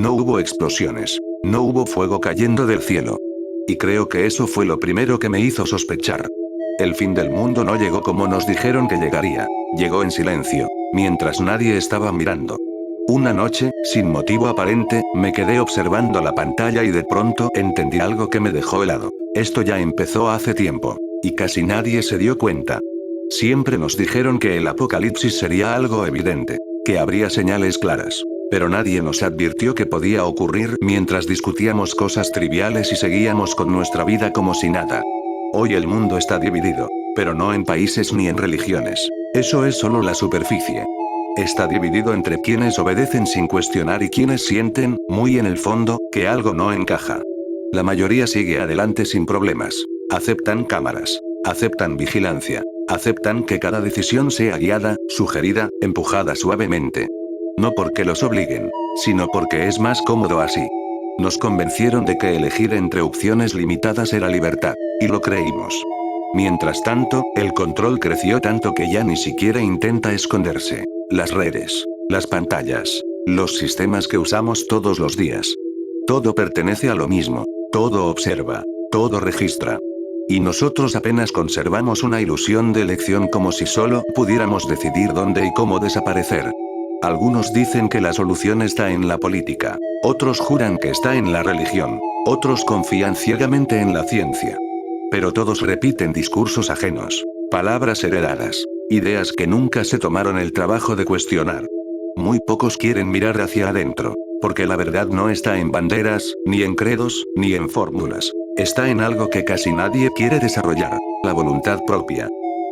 No hubo explosiones. No hubo fuego cayendo del cielo. Y creo que eso fue lo primero que me hizo sospechar. El fin del mundo no llegó como nos dijeron que llegaría. Llegó en silencio, mientras nadie estaba mirando. Una noche, sin motivo aparente, me quedé observando la pantalla y de pronto entendí algo que me dejó helado. Esto ya empezó hace tiempo. Y casi nadie se dio cuenta. Siempre nos dijeron que el apocalipsis sería algo evidente. Que habría señales claras. Pero nadie nos advirtió que podía ocurrir mientras discutíamos cosas triviales y seguíamos con nuestra vida como si nada. Hoy el mundo está dividido. Pero no en países ni en religiones. Eso es solo la superficie. Está dividido entre quienes obedecen sin cuestionar y quienes sienten, muy en el fondo, que algo no encaja. La mayoría sigue adelante sin problemas. Aceptan cámaras. Aceptan vigilancia. Aceptan que cada decisión sea guiada, sugerida, empujada suavemente. No porque los obliguen, sino porque es más cómodo así. Nos convencieron de que elegir entre opciones limitadas era libertad. Y lo creímos. Mientras tanto, el control creció tanto que ya ni siquiera intenta esconderse. Las redes, las pantallas, los sistemas que usamos todos los días. Todo pertenece a lo mismo. Todo observa. Todo registra. Y nosotros apenas conservamos una ilusión de elección como si solo pudiéramos decidir dónde y cómo desaparecer. Algunos dicen que la solución está en la política. Otros juran que está en la religión. Otros confían ciegamente en la ciencia. Pero todos repiten discursos ajenos. Palabras heredadas. Ideas que nunca se tomaron el trabajo de cuestionar. Muy pocos quieren mirar hacia adentro. Porque la verdad no está en banderas, ni en credos, ni en fórmulas. Está en algo que casi nadie quiere desarrollar. La voluntad propia.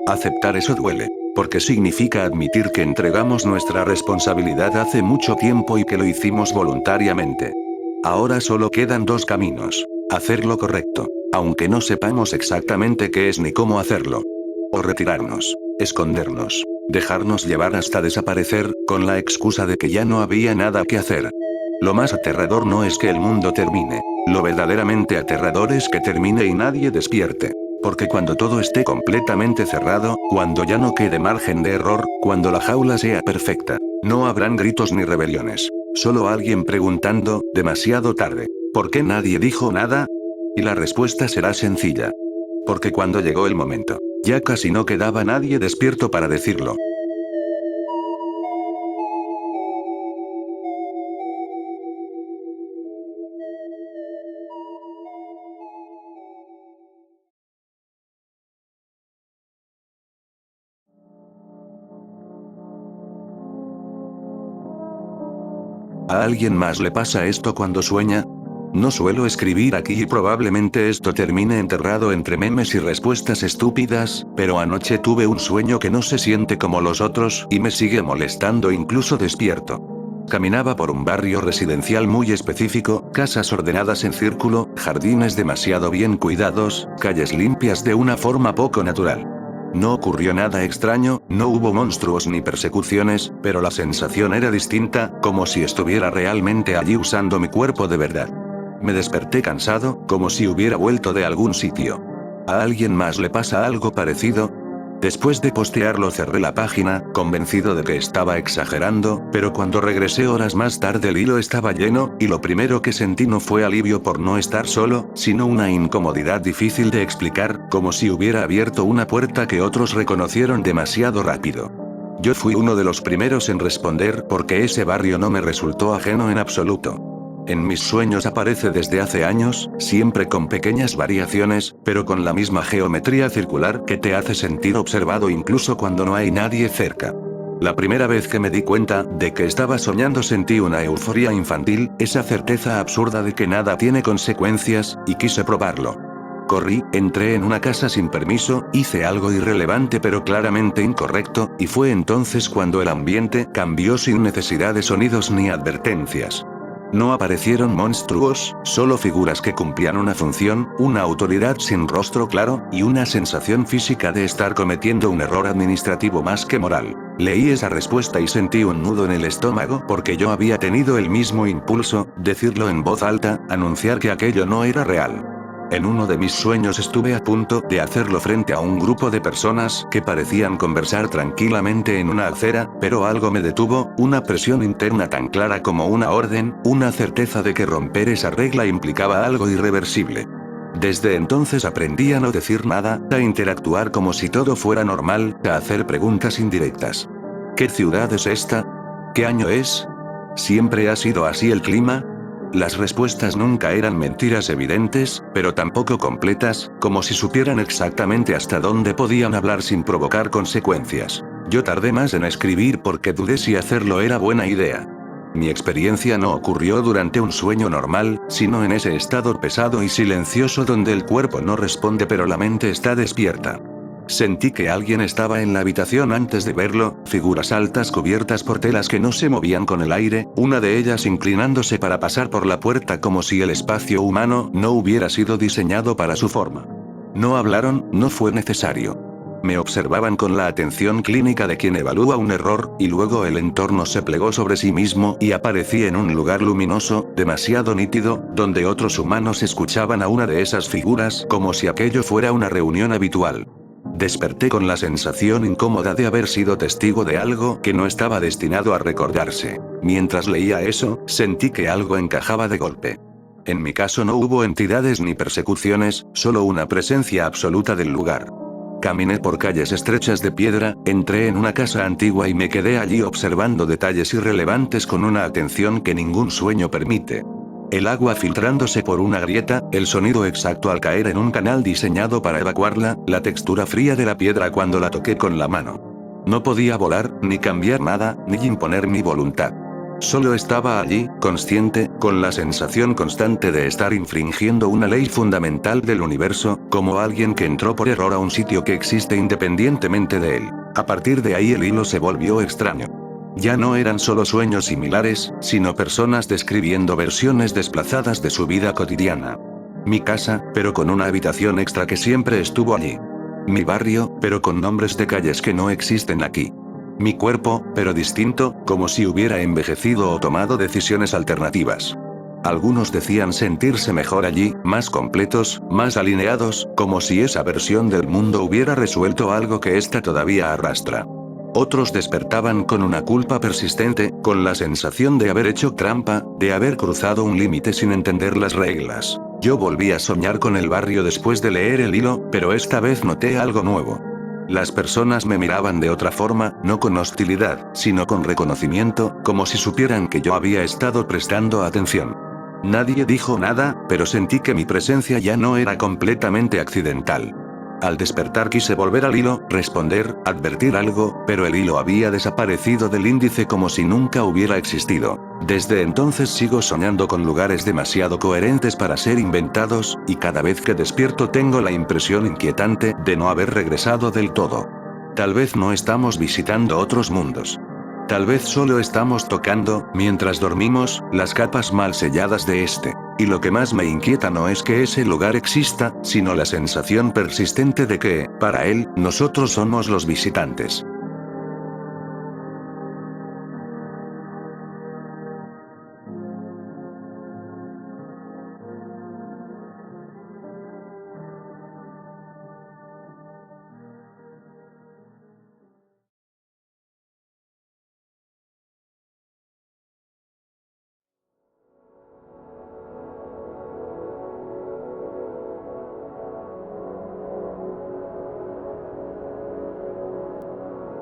Aceptar eso duele. Porque significa admitir que entregamos nuestra responsabilidad hace mucho tiempo y que lo hicimos voluntariamente. Ahora solo quedan dos caminos. Hacer lo correcto, aunque no sepamos exactamente qué es ni cómo hacerlo. O retirarnos, escondernos, dejarnos llevar hasta desaparecer, con la excusa de que ya no había nada que hacer. Lo más aterrador no es que el mundo termine. Lo verdaderamente aterrador es que termine y nadie despierte. Porque cuando todo esté completamente cerrado, cuando ya no quede margen de error, cuando la jaula sea perfecta, no habrán gritos ni rebeliones. Solo alguien preguntando, demasiado tarde, ¿por qué nadie dijo nada? Y la respuesta será sencilla. Porque cuando llegó el momento, ya casi no quedaba nadie despierto para decirlo. ¿A alguien más le pasa esto cuando sueña? No suelo escribir aquí y probablemente esto termine enterrado entre memes y respuestas estúpidas, pero anoche tuve un sueño que no se siente como los otros y me sigue molestando incluso despierto. Caminaba por un barrio residencial muy específico, casas ordenadas en círculo, jardines demasiado bien cuidados, calles limpias de una forma poco natural. No ocurrió nada extraño, no hubo monstruos ni persecuciones, pero la sensación era distinta, como si estuviera realmente allí usando mi cuerpo de verdad. Me desperté cansado, como si hubiera vuelto de algún sitio. ¿A alguien más le pasa algo parecido? Después de postearlo cerré la página, convencido de que estaba exagerando, pero cuando regresé horas más tarde el hilo estaba lleno, y lo primero que sentí no fue alivio por no estar solo, sino una incomodidad difícil de explicar, como si hubiera abierto una puerta que otros reconocieron demasiado rápido. Yo fui uno de los primeros en responder porque ese barrio no me resultó ajeno en absoluto. En mis sueños aparece desde hace años, siempre con pequeñas variaciones, pero con la misma geometría circular que te hace sentir observado incluso cuando no hay nadie cerca. La primera vez que me di cuenta de que estaba soñando sentí una euforia infantil, esa certeza absurda de que nada tiene consecuencias, y quise probarlo. Corrí, entré en una casa sin permiso, hice algo irrelevante pero claramente incorrecto, y fue entonces cuando el ambiente cambió sin necesidad de sonidos ni advertencias. No aparecieron monstruos, solo figuras que cumplían una función, una autoridad sin rostro claro, y una sensación física de estar cometiendo un error administrativo más que moral. Leí esa respuesta y sentí un nudo en el estómago porque yo había tenido el mismo impulso, decirlo en voz alta, anunciar que aquello no era real. En uno de mis sueños estuve a punto de hacerlo frente a un grupo de personas que parecían conversar tranquilamente en una acera, pero algo me detuvo, una presión interna tan clara como una orden, una certeza de que romper esa regla implicaba algo irreversible. Desde entonces aprendí a no decir nada, a interactuar como si todo fuera normal, a hacer preguntas indirectas. ¿Qué ciudad es esta? ¿Qué año es? ¿Siempre ha sido así el clima? Las respuestas nunca eran mentiras evidentes, pero tampoco completas, como si supieran exactamente hasta dónde podían hablar sin provocar consecuencias. Yo tardé más en escribir porque dudé si hacerlo era buena idea. Mi experiencia no ocurrió durante un sueño normal, sino en ese estado pesado y silencioso donde el cuerpo no responde pero la mente está despierta. Sentí que alguien estaba en la habitación antes de verlo, figuras altas cubiertas por telas que no se movían con el aire, una de ellas inclinándose para pasar por la puerta como si el espacio humano no hubiera sido diseñado para su forma. No hablaron, no fue necesario. Me observaban con la atención clínica de quien evalúa un error, y luego el entorno se plegó sobre sí mismo y aparecí en un lugar luminoso, demasiado nítido, donde otros humanos escuchaban a una de esas figuras como si aquello fuera una reunión habitual. Desperté con la sensación incómoda de haber sido testigo de algo que no estaba destinado a recordarse. Mientras leía eso, sentí que algo encajaba de golpe. En mi caso no hubo entidades ni persecuciones, solo una presencia absoluta del lugar. Caminé por calles estrechas de piedra, entré en una casa antigua y me quedé allí observando detalles irrelevantes con una atención que ningún sueño permite. El agua filtrándose por una grieta, el sonido exacto al caer en un canal diseñado para evacuarla, la textura fría de la piedra cuando la toqué con la mano. No podía volar, ni cambiar nada, ni imponer mi voluntad. Solo estaba allí, consciente, con la sensación constante de estar infringiendo una ley fundamental del universo, como alguien que entró por error a un sitio que existe independientemente de él. A partir de ahí el hilo se volvió extraño. Ya no eran solo sueños similares, sino personas describiendo versiones desplazadas de su vida cotidiana. Mi casa, pero con una habitación extra que siempre estuvo allí. Mi barrio, pero con nombres de calles que no existen aquí. Mi cuerpo, pero distinto, como si hubiera envejecido o tomado decisiones alternativas. Algunos decían sentirse mejor allí, más completos, más alineados, como si esa versión del mundo hubiera resuelto algo que ésta todavía arrastra. Otros despertaban con una culpa persistente, con la sensación de haber hecho trampa, de haber cruzado un límite sin entender las reglas. Yo volví a soñar con el barrio después de leer el hilo, pero esta vez noté algo nuevo. Las personas me miraban de otra forma, no con hostilidad, sino con reconocimiento, como si supieran que yo había estado prestando atención. Nadie dijo nada, pero sentí que mi presencia ya no era completamente accidental. Al despertar quise volver al hilo, responder, advertir algo, pero el hilo había desaparecido del índice como si nunca hubiera existido. Desde entonces sigo soñando con lugares demasiado coherentes para ser inventados, y cada vez que despierto tengo la impresión inquietante de no haber regresado del todo. Tal vez no estamos visitando otros mundos. Tal vez solo estamos tocando, mientras dormimos, las capas mal selladas de este. Y lo que más me inquieta no es que ese lugar exista, sino la sensación persistente de que, para él, nosotros somos los visitantes.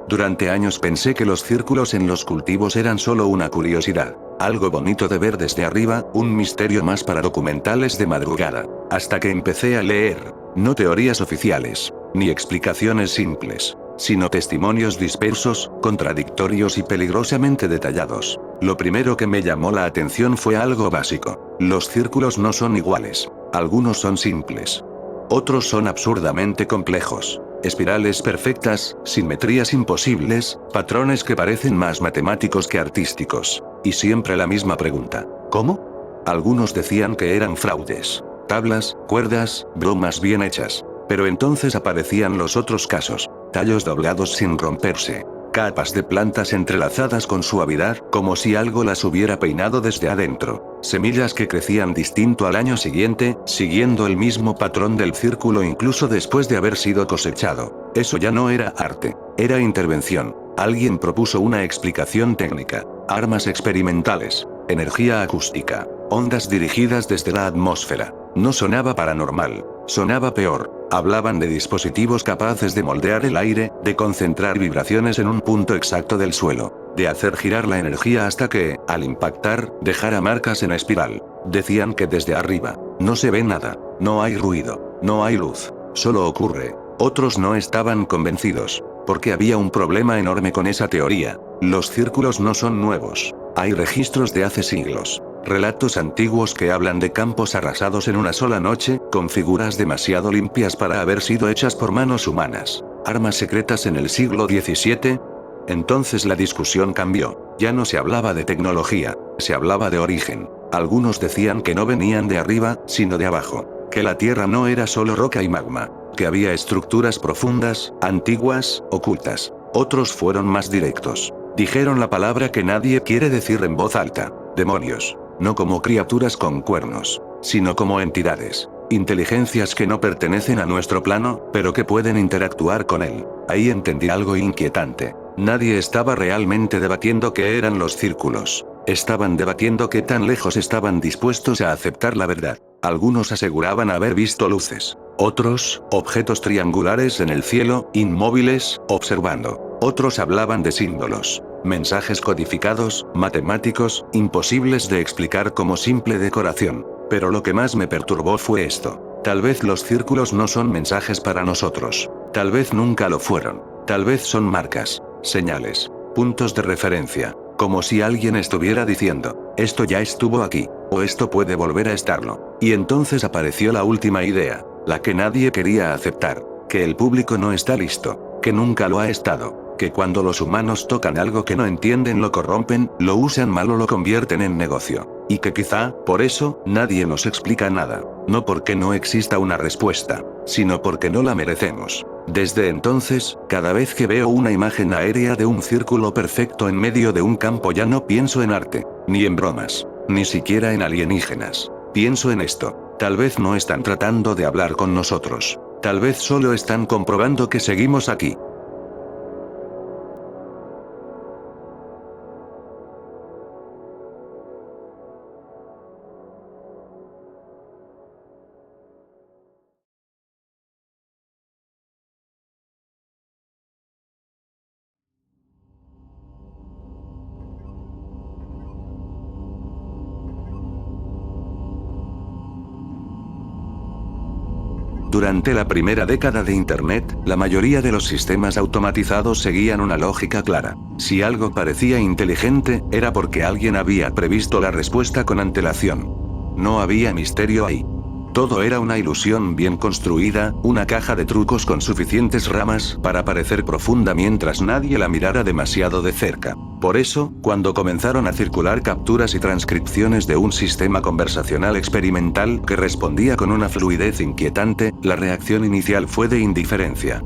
Durante años pensé que los círculos en los cultivos eran solo una curiosidad. Algo bonito de ver desde arriba, un misterio más para documentales de madrugada. Hasta que empecé a leer, no teorías oficiales, ni explicaciones simples, sino testimonios dispersos, contradictorios y peligrosamente detallados. Lo primero que me llamó la atención fue algo básico. Los círculos no son iguales. Algunos son simples. Otros son absurdamente complejos. Espirales perfectas, simetrías imposibles, patrones que parecen más matemáticos que artísticos. Y siempre la misma pregunta. ¿Cómo? Algunos decían que eran fraudes. Tablas, cuerdas, bromas bien hechas. Pero entonces aparecían los otros casos. Tallos doblados sin romperse. Capas de plantas entrelazadas con suavidad, como si algo las hubiera peinado desde adentro. Semillas que crecían distinto al año siguiente, siguiendo el mismo patrón del círculo incluso después de haber sido cosechado. Eso ya no era arte, era intervención. Alguien propuso una explicación técnica. Armas experimentales. Energía acústica. Ondas dirigidas desde la atmósfera. No sonaba paranormal. Sonaba peor. Hablaban de dispositivos capaces de moldear el aire, de concentrar vibraciones en un punto exacto del suelo, de hacer girar la energía hasta que, al impactar, dejara marcas en espiral. Decían que desde arriba, no se ve nada, no hay ruido, no hay luz, solo ocurre. Otros no estaban convencidos, porque había un problema enorme con esa teoría. Los círculos no son nuevos. Hay registros de hace siglos. Relatos antiguos que hablan de campos arrasados en una sola noche, con figuras demasiado limpias para haber sido hechas por manos humanas. Armas secretas en el siglo XVII. Entonces la discusión cambió. Ya no se hablaba de tecnología, se hablaba de origen. Algunos decían que no venían de arriba, sino de abajo. Que la Tierra no era solo roca y magma. Que había estructuras profundas, antiguas, ocultas. Otros fueron más directos. Dijeron la palabra que nadie quiere decir en voz alta. Demonios. No como criaturas con cuernos, sino como entidades. Inteligencias que no pertenecen a nuestro plano, pero que pueden interactuar con él. Ahí entendí algo inquietante. Nadie estaba realmente debatiendo qué eran los círculos. Estaban debatiendo qué tan lejos estaban dispuestos a aceptar la verdad. Algunos aseguraban haber visto luces. Otros, objetos triangulares en el cielo, inmóviles, observando. Otros hablaban de símbolos. Mensajes codificados, matemáticos, imposibles de explicar como simple decoración. Pero lo que más me perturbó fue esto. Tal vez los círculos no son mensajes para nosotros. Tal vez nunca lo fueron. Tal vez son marcas, señales, puntos de referencia. Como si alguien estuviera diciendo, esto ya estuvo aquí, o esto puede volver a estarlo. Y entonces apareció la última idea, la que nadie quería aceptar. Que el público no está listo. Que nunca lo ha estado. Que cuando los humanos tocan algo que no entienden lo corrompen, lo usan mal o lo convierten en negocio. Y que quizá, por eso, nadie nos explica nada. No porque no exista una respuesta, sino porque no la merecemos. Desde entonces, cada vez que veo una imagen aérea de un círculo perfecto en medio de un campo ya no pienso en arte, ni en bromas, ni siquiera en alienígenas. Pienso en esto. Tal vez no están tratando de hablar con nosotros. Tal vez solo están comprobando que seguimos aquí. Durante la primera década de Internet, la mayoría de los sistemas automatizados seguían una lógica clara. Si algo parecía inteligente, era porque alguien había previsto la respuesta con antelación. No había misterio ahí. Todo era una ilusión bien construida, una caja de trucos con suficientes ramas para parecer profunda mientras nadie la mirara demasiado de cerca. Por eso, cuando comenzaron a circular capturas y transcripciones de un sistema conversacional experimental que respondía con una fluidez inquietante, la reacción inicial fue de indiferencia.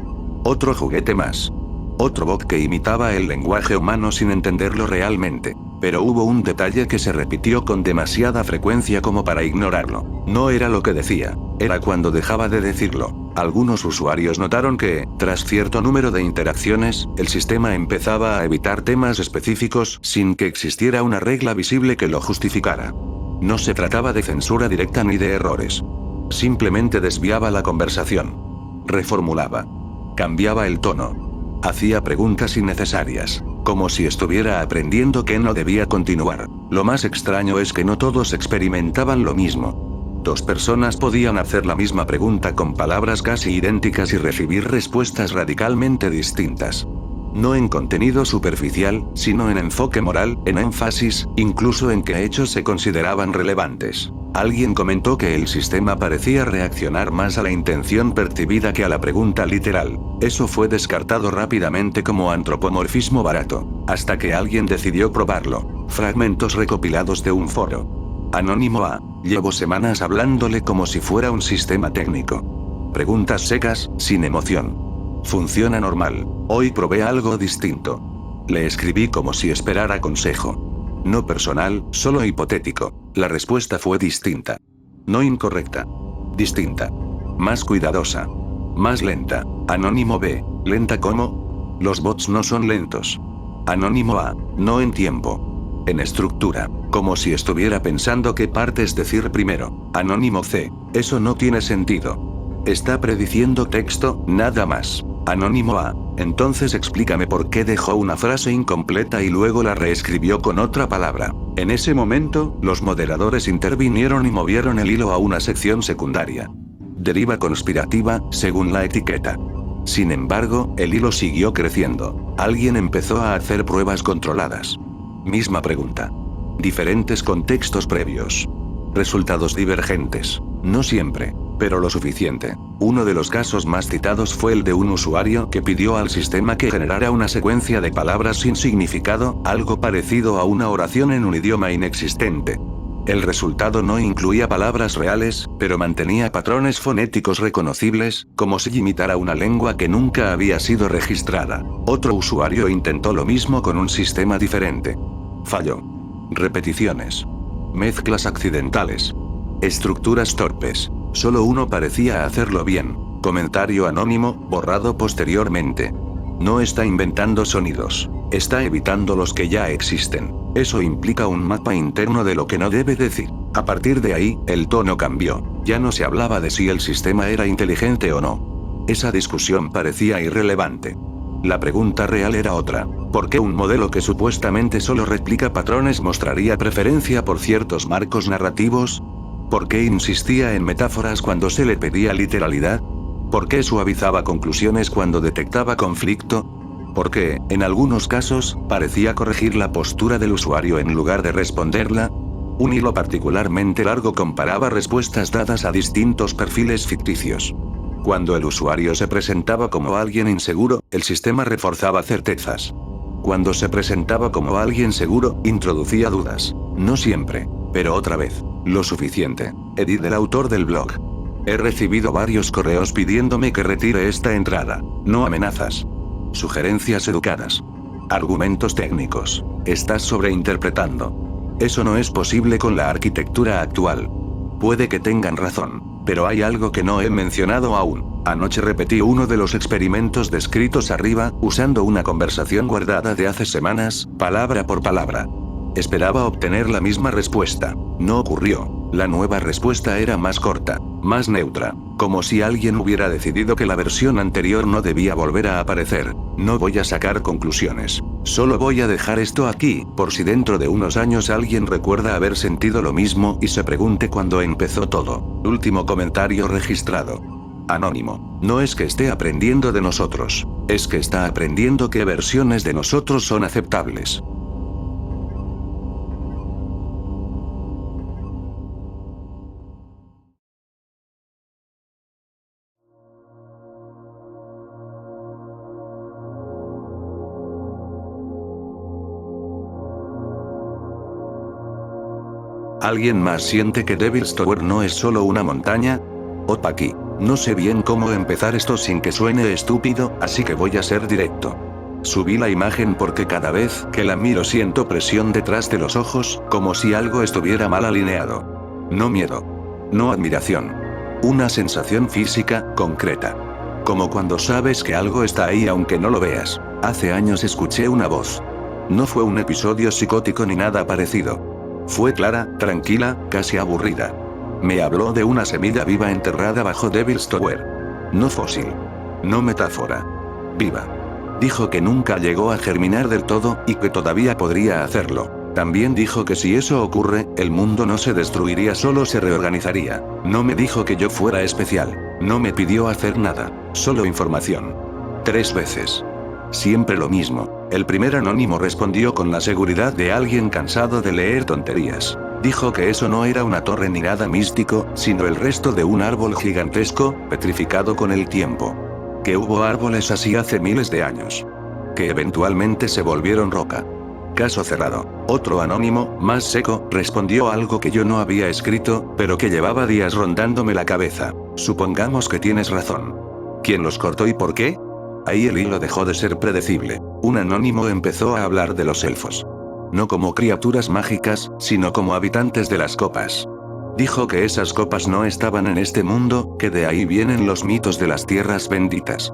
Otro juguete más. Otro bot que imitaba el lenguaje humano sin entenderlo realmente. Pero hubo un detalle que se repitió con demasiada frecuencia como para ignorarlo. No era lo que decía, era cuando dejaba de decirlo. Algunos usuarios notaron que, tras cierto número de interacciones, el sistema empezaba a evitar temas específicos sin que existiera una regla visible que lo justificara. No se trataba de censura directa ni de errores. Simplemente desviaba la conversación. Reformulaba. Cambiaba el tono. Hacía preguntas innecesarias. Como si estuviera aprendiendo que no debía continuar. Lo más extraño es que no todos experimentaban lo mismo. Dos personas podían hacer la misma pregunta con palabras casi idénticas y recibir respuestas radicalmente distintas. No en contenido superficial, sino en enfoque moral, en énfasis, incluso en qué hechos se consideraban relevantes. Alguien comentó que el sistema parecía reaccionar más a la intención percibida que a la pregunta literal. Eso fue descartado rápidamente como antropomorfismo barato. Hasta que alguien decidió probarlo. Fragmentos recopilados de un foro. Anónimo A. Llevo semanas hablándole como si fuera un sistema técnico. Preguntas secas, sin emoción. Funciona normal. Hoy probé algo distinto. Le escribí como si esperara consejo. No personal, solo hipotético. La respuesta fue distinta. No incorrecta. Distinta. Más cuidadosa. Más lenta. Anónimo B. ¿Lenta cómo? Los bots no son lentos. Anónimo A. No en tiempo. En estructura. Como si estuviera pensando qué partes decir primero. Anónimo C. Eso no tiene sentido. Está prediciendo texto, nada más. Anónimo A. Entonces explícame por qué dejó una frase incompleta y luego la reescribió con otra palabra. En ese momento, los moderadores intervinieron y movieron el hilo a una sección secundaria. Deriva conspirativa, según la etiqueta. Sin embargo, el hilo siguió creciendo. Alguien empezó a hacer pruebas controladas. Misma pregunta. Diferentes contextos previos. Resultados divergentes. No siempre, pero lo suficiente. Uno de los casos más citados fue el de un usuario que pidió al sistema que generara una secuencia de palabras sin significado, algo parecido a una oración en un idioma inexistente. El resultado no incluía palabras reales, pero mantenía patrones fonéticos reconocibles, como si imitara una lengua que nunca había sido registrada. Otro usuario intentó lo mismo con un sistema diferente. Falló. Repeticiones. Mezclas accidentales. Estructuras torpes. Solo uno parecía hacerlo bien. Comentario anónimo, borrado posteriormente. No está inventando sonidos. Está evitando los que ya existen. Eso implica un mapa interno de lo que no debe decir. A partir de ahí, el tono cambió. Ya no se hablaba de si el sistema era inteligente o no. Esa discusión parecía irrelevante. La pregunta real era otra. ¿Por qué un modelo que supuestamente solo replica patrones mostraría preferencia por ciertos marcos narrativos? ¿Por qué insistía en metáforas cuando se le pedía literalidad? ¿Por qué suavizaba conclusiones cuando detectaba conflicto? ¿Por qué, en algunos casos, parecía corregir la postura del usuario en lugar de responderla? Un hilo particularmente largo comparaba respuestas dadas a distintos perfiles ficticios. Cuando el usuario se presentaba como alguien inseguro, el sistema reforzaba certezas. Cuando se presentaba como alguien seguro, introducía dudas. No siempre, pero otra vez. Lo suficiente. Edit del autor del blog. He recibido varios correos pidiéndome que retire esta entrada. No amenazas. Sugerencias educadas. Argumentos técnicos. Estás sobreinterpretando. Eso no es posible con la arquitectura actual. Puede que tengan razón. Pero hay algo que no he mencionado aún. Anoche repetí uno de los experimentos descritos arriba, usando una conversación guardada de hace semanas, palabra por palabra. Esperaba obtener la misma respuesta. No ocurrió. La nueva respuesta era más corta, más neutra, como si alguien hubiera decidido que la versión anterior no debía volver a aparecer. No voy a sacar conclusiones. Solo voy a dejar esto aquí, por si dentro de unos años alguien recuerda haber sentido lo mismo y se pregunte cuándo empezó todo. Último comentario registrado. Anónimo. No es que esté aprendiendo de nosotros. Es que está aprendiendo qué versiones de nosotros son aceptables. ¿Alguien más siente que Devil's Tower no es solo una montaña? Opa aquí. No sé bien cómo empezar esto sin que suene estúpido, así que voy a ser directo. Subí la imagen porque cada vez que la miro siento presión detrás de los ojos, como si algo estuviera mal alineado. No miedo. No admiración. Una sensación física, concreta. Como cuando sabes que algo está ahí aunque no lo veas. Hace años escuché una voz. No fue un episodio psicótico ni nada parecido. Fue clara, tranquila, casi aburrida. Me habló de una semilla viva enterrada bajo Devil's Tower. No fósil. No metáfora. Viva. Dijo que nunca llegó a germinar del todo, y que todavía podría hacerlo. También dijo que si eso ocurre, el mundo no se destruiría, solo se reorganizaría. No me dijo que yo fuera especial. No me pidió hacer nada. Solo información. 3 veces. Siempre lo mismo. El primer anónimo respondió con la seguridad de alguien cansado de leer tonterías. Dijo que eso no era una torre ni nada místico, sino el resto de un árbol gigantesco, petrificado con el tiempo. Que hubo árboles así hace miles de años. Que eventualmente se volvieron roca. Caso cerrado. Otro anónimo, más seco, respondió algo que yo no había escrito, pero que llevaba días rondándome la cabeza. Supongamos que tienes razón. ¿Quién los cortó y por qué? Ahí el hilo dejó de ser predecible. Un anónimo empezó a hablar de los elfos. no como criaturas mágicas, sino como habitantes de las copas. Dijo que esas copas no estaban en este mundo, que de ahí vienen los mitos de las tierras benditas.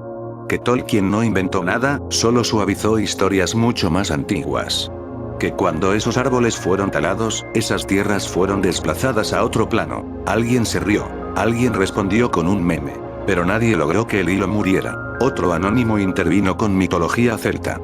Que Tolkien no inventó nada, solo suavizó historias mucho más antiguas. Que cuando esos árboles fueron talados, esas tierras fueron desplazadas a otro plano. Alguien se rió. Alguien respondió con un meme. Pero nadie logró que el hilo muriera. Otro anónimo intervino con mitología celta.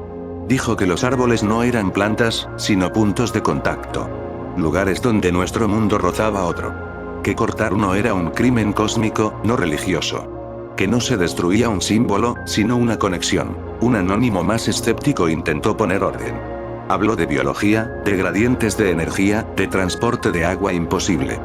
Dijo que los árboles no eran plantas, sino puntos de contacto. Lugares donde nuestro mundo rozaba otro. Que cortar uno era un crimen cósmico, no religioso. Que no se destruía un símbolo, sino una conexión. Un anónimo más escéptico intentó poner orden. Habló de biología, de gradientes de energía, de transporte de agua imposible.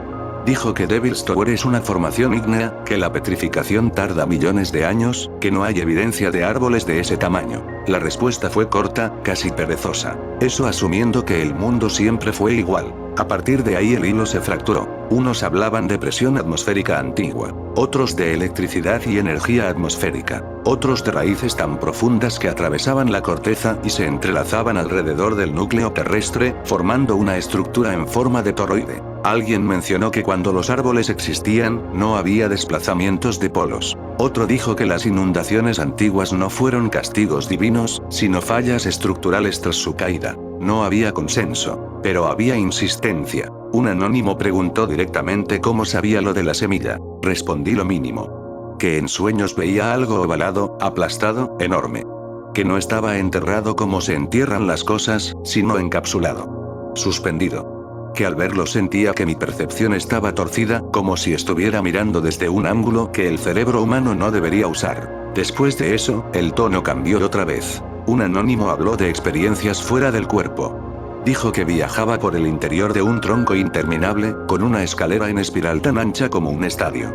Dijo que Devil's Tower es una formación ígnea, que la petrificación tarda millones de años, que no hay evidencia de árboles de ese tamaño. La respuesta fue corta, casi perezosa. Eso asumiendo que el mundo siempre fue igual. A partir de ahí el hilo se fracturó. Unos hablaban de presión atmosférica antigua, otros de electricidad y energía atmosférica, otros de raíces tan profundas que atravesaban la corteza y se entrelazaban alrededor del núcleo terrestre, formando una estructura en forma de toroide. Alguien mencionó que cuando los árboles existían, no había desplazamientos de polos. Otro dijo que las inundaciones antiguas no fueron castigos divinos, sino fallas estructurales tras su caída. No había consenso, pero había insistencia. Un anónimo preguntó directamente cómo sabía lo de la semilla. Respondí lo mínimo. Que en sueños veía algo ovalado, aplastado, enorme. Que no estaba enterrado como se entierran las cosas, sino encapsulado. Suspendido. Que al verlo sentía que mi percepción estaba torcida, como si estuviera mirando desde un ángulo que el cerebro humano no debería usar. Después de eso, el tono cambió otra vez. Un anónimo habló de experiencias fuera del cuerpo. Dijo que viajaba por el interior de un tronco interminable, con una escalera en espiral tan ancha como un estadio.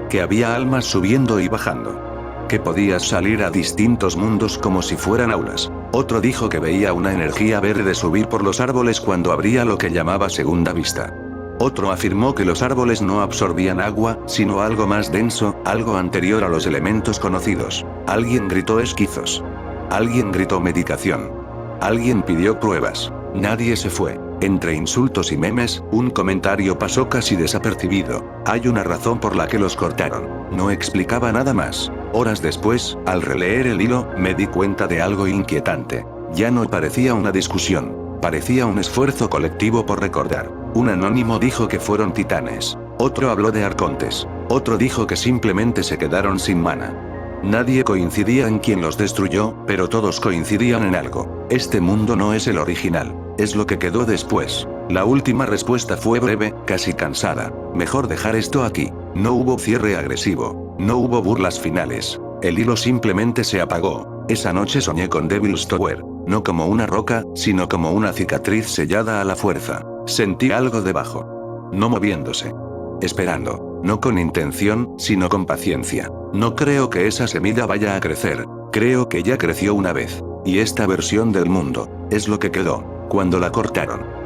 Que había almas subiendo y bajando. Que podías salir a distintos mundos como si fueran aulas. Otro dijo que veía una energía verde subir por los árboles cuando abría lo que llamaba segunda vista. Otro afirmó que los árboles no absorbían agua, sino algo más denso, algo anterior a los elementos conocidos. Alguien gritó esquizos. Alguien gritó medicación. Alguien pidió pruebas. Nadie se fue. Entre insultos y memes, un comentario pasó casi desapercibido. Hay una razón por la que los cortaron. No explicaba nada más. Horas después, al releer el hilo, me di cuenta de algo inquietante. Ya no parecía una discusión. Parecía un esfuerzo colectivo por recordar. Un anónimo dijo que fueron titanes. Otro habló de arcontes. Otro dijo que simplemente se quedaron sin mana. Nadie coincidía en quién los destruyó, pero todos coincidían en algo. Este mundo no es el original. Es lo que quedó después. La última respuesta fue breve, casi cansada. Mejor dejar esto aquí. No hubo cierre agresivo. No hubo burlas finales. El hilo simplemente se apagó. Esa noche soñé con Devil's Tower. No como una roca, sino como una cicatriz sellada a la fuerza. Sentí algo debajo. No moviéndose. Esperando. No con intención, sino con paciencia. No creo que esa semilla vaya a crecer. Creo que ya creció una vez. Y esta versión del mundo, es lo que quedó, cuando la cortaron.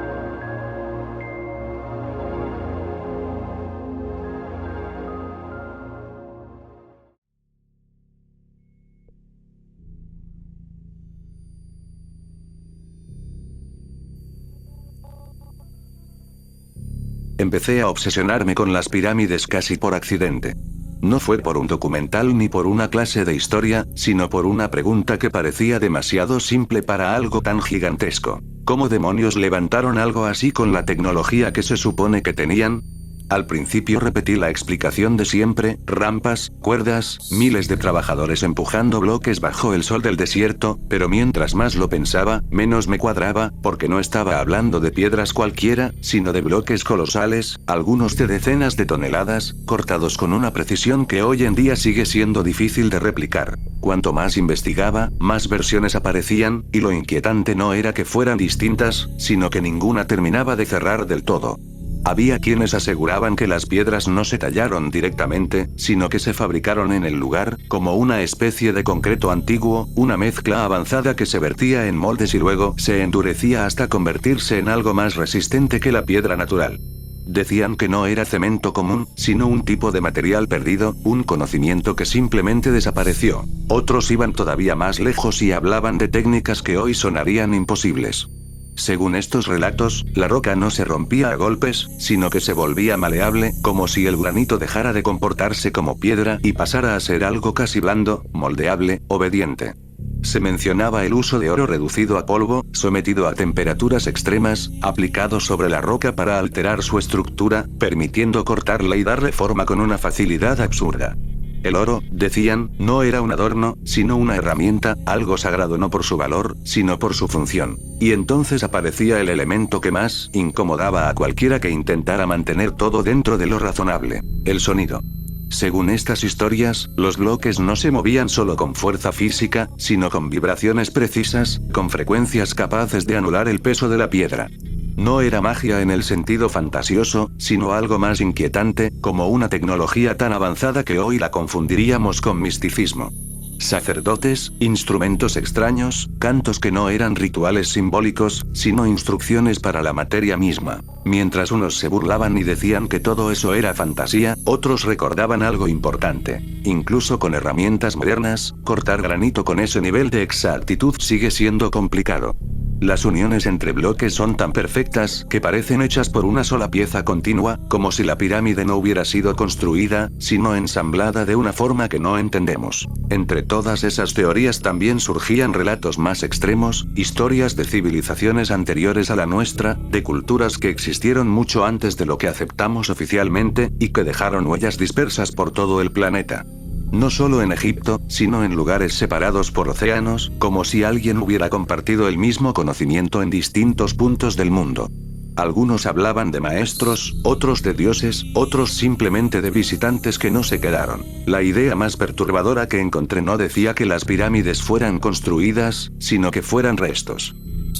Empecé a obsesionarme con las pirámides casi por accidente. No fue por un documental ni por una clase de historia, sino por una pregunta que parecía demasiado simple para algo tan gigantesco. ¿Cómo demonios levantaron algo así con la tecnología que se supone que tenían? Al principio repetí la explicación de siempre, rampas, cuerdas, miles de trabajadores empujando bloques bajo el sol del desierto, pero mientras más lo pensaba, menos me cuadraba, porque no estaba hablando de piedras cualquiera, sino de bloques colosales, algunos de decenas de toneladas, cortados con una precisión que hoy en día sigue siendo difícil de replicar. Cuanto más investigaba, más versiones aparecían, y lo inquietante no era que fueran distintas, sino que ninguna terminaba de cerrar del todo. Había quienes aseguraban que las piedras no se tallaron directamente, sino que se fabricaron en el lugar, como una especie de concreto antiguo, una mezcla avanzada que se vertía en moldes y luego se endurecía hasta convertirse en algo más resistente que la piedra natural. Decían que no era cemento común, sino un tipo de material perdido, un conocimiento que simplemente desapareció. Otros iban todavía más lejos y hablaban de técnicas que hoy sonarían imposibles. Según estos relatos, la roca no se rompía a golpes, sino que se volvía maleable, como si el granito dejara de comportarse como piedra y pasara a ser algo casi blando, moldeable, obediente. Se mencionaba el uso de oro reducido a polvo, sometido a temperaturas extremas, aplicado sobre la roca para alterar su estructura, permitiendo cortarla y darle forma con una facilidad absurda. El oro, decían, no era un adorno, sino una herramienta, algo sagrado no por su valor, sino por su función. Y entonces aparecía el elemento que más incomodaba a cualquiera que intentara mantener todo dentro de lo razonable: el sonido. Según estas historias, los bloques no se movían solo con fuerza física, sino con vibraciones precisas, con frecuencias capaces de anular el peso de la piedra. No era magia en el sentido fantasioso, sino algo más inquietante, como una tecnología tan avanzada que hoy la confundiríamos con misticismo. Sacerdotes, instrumentos extraños, cantos que no eran rituales simbólicos, sino instrucciones para la materia misma. Mientras unos se burlaban y decían que todo eso era fantasía, otros recordaban algo importante. Incluso con herramientas modernas, cortar granito con ese nivel de exactitud sigue siendo complicado. Las uniones entre bloques son tan perfectas que parecen hechas por una sola pieza continua, como si la pirámide no hubiera sido construida, sino ensamblada de una forma que no entendemos. Entre todas esas teorías también surgían relatos más extremos, historias de civilizaciones anteriores a la nuestra, de culturas que existieron mucho antes de lo que aceptamos oficialmente, y que dejaron huellas dispersas por todo el planeta. No solo en Egipto, sino en lugares separados por océanos, como si alguien hubiera compartido el mismo conocimiento en distintos puntos del mundo. Algunos hablaban de maestros, otros de dioses, otros simplemente de visitantes que no se quedaron. La idea más perturbadora que encontré no decía que las pirámides fueran construidas, sino que fueran restos.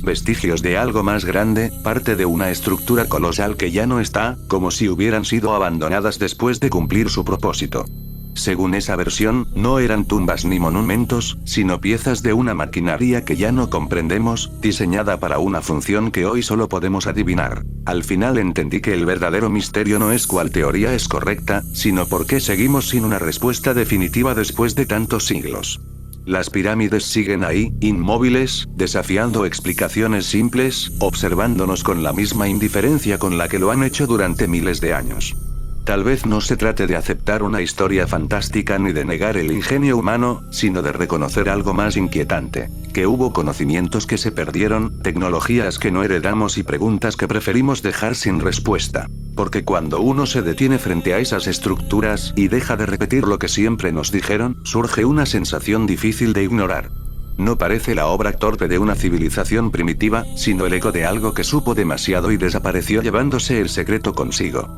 Vestigios de algo más grande, parte de una estructura colosal que ya no está, como si hubieran sido abandonadas después de cumplir su propósito. Según esa versión, no eran tumbas ni monumentos, sino piezas de una maquinaria que ya no comprendemos, diseñada para una función que hoy solo podemos adivinar. Al final entendí que el verdadero misterio no es cuál teoría es correcta, sino por qué seguimos sin una respuesta definitiva después de tantos siglos. Las pirámides siguen ahí, inmóviles, desafiando explicaciones simples, observándonos con la misma indiferencia con la que lo han hecho durante miles de años. Tal vez no se trate de aceptar una historia fantástica ni de negar el ingenio humano, sino de reconocer algo más inquietante: que hubo conocimientos que se perdieron, tecnologías que no heredamos y preguntas que preferimos dejar sin respuesta. Porque cuando uno se detiene frente a esas estructuras y deja de repetir lo que siempre nos dijeron, surge una sensación difícil de ignorar. No parece la obra torpe de una civilización primitiva, sino el eco de algo que supo demasiado y desapareció llevándose el secreto consigo.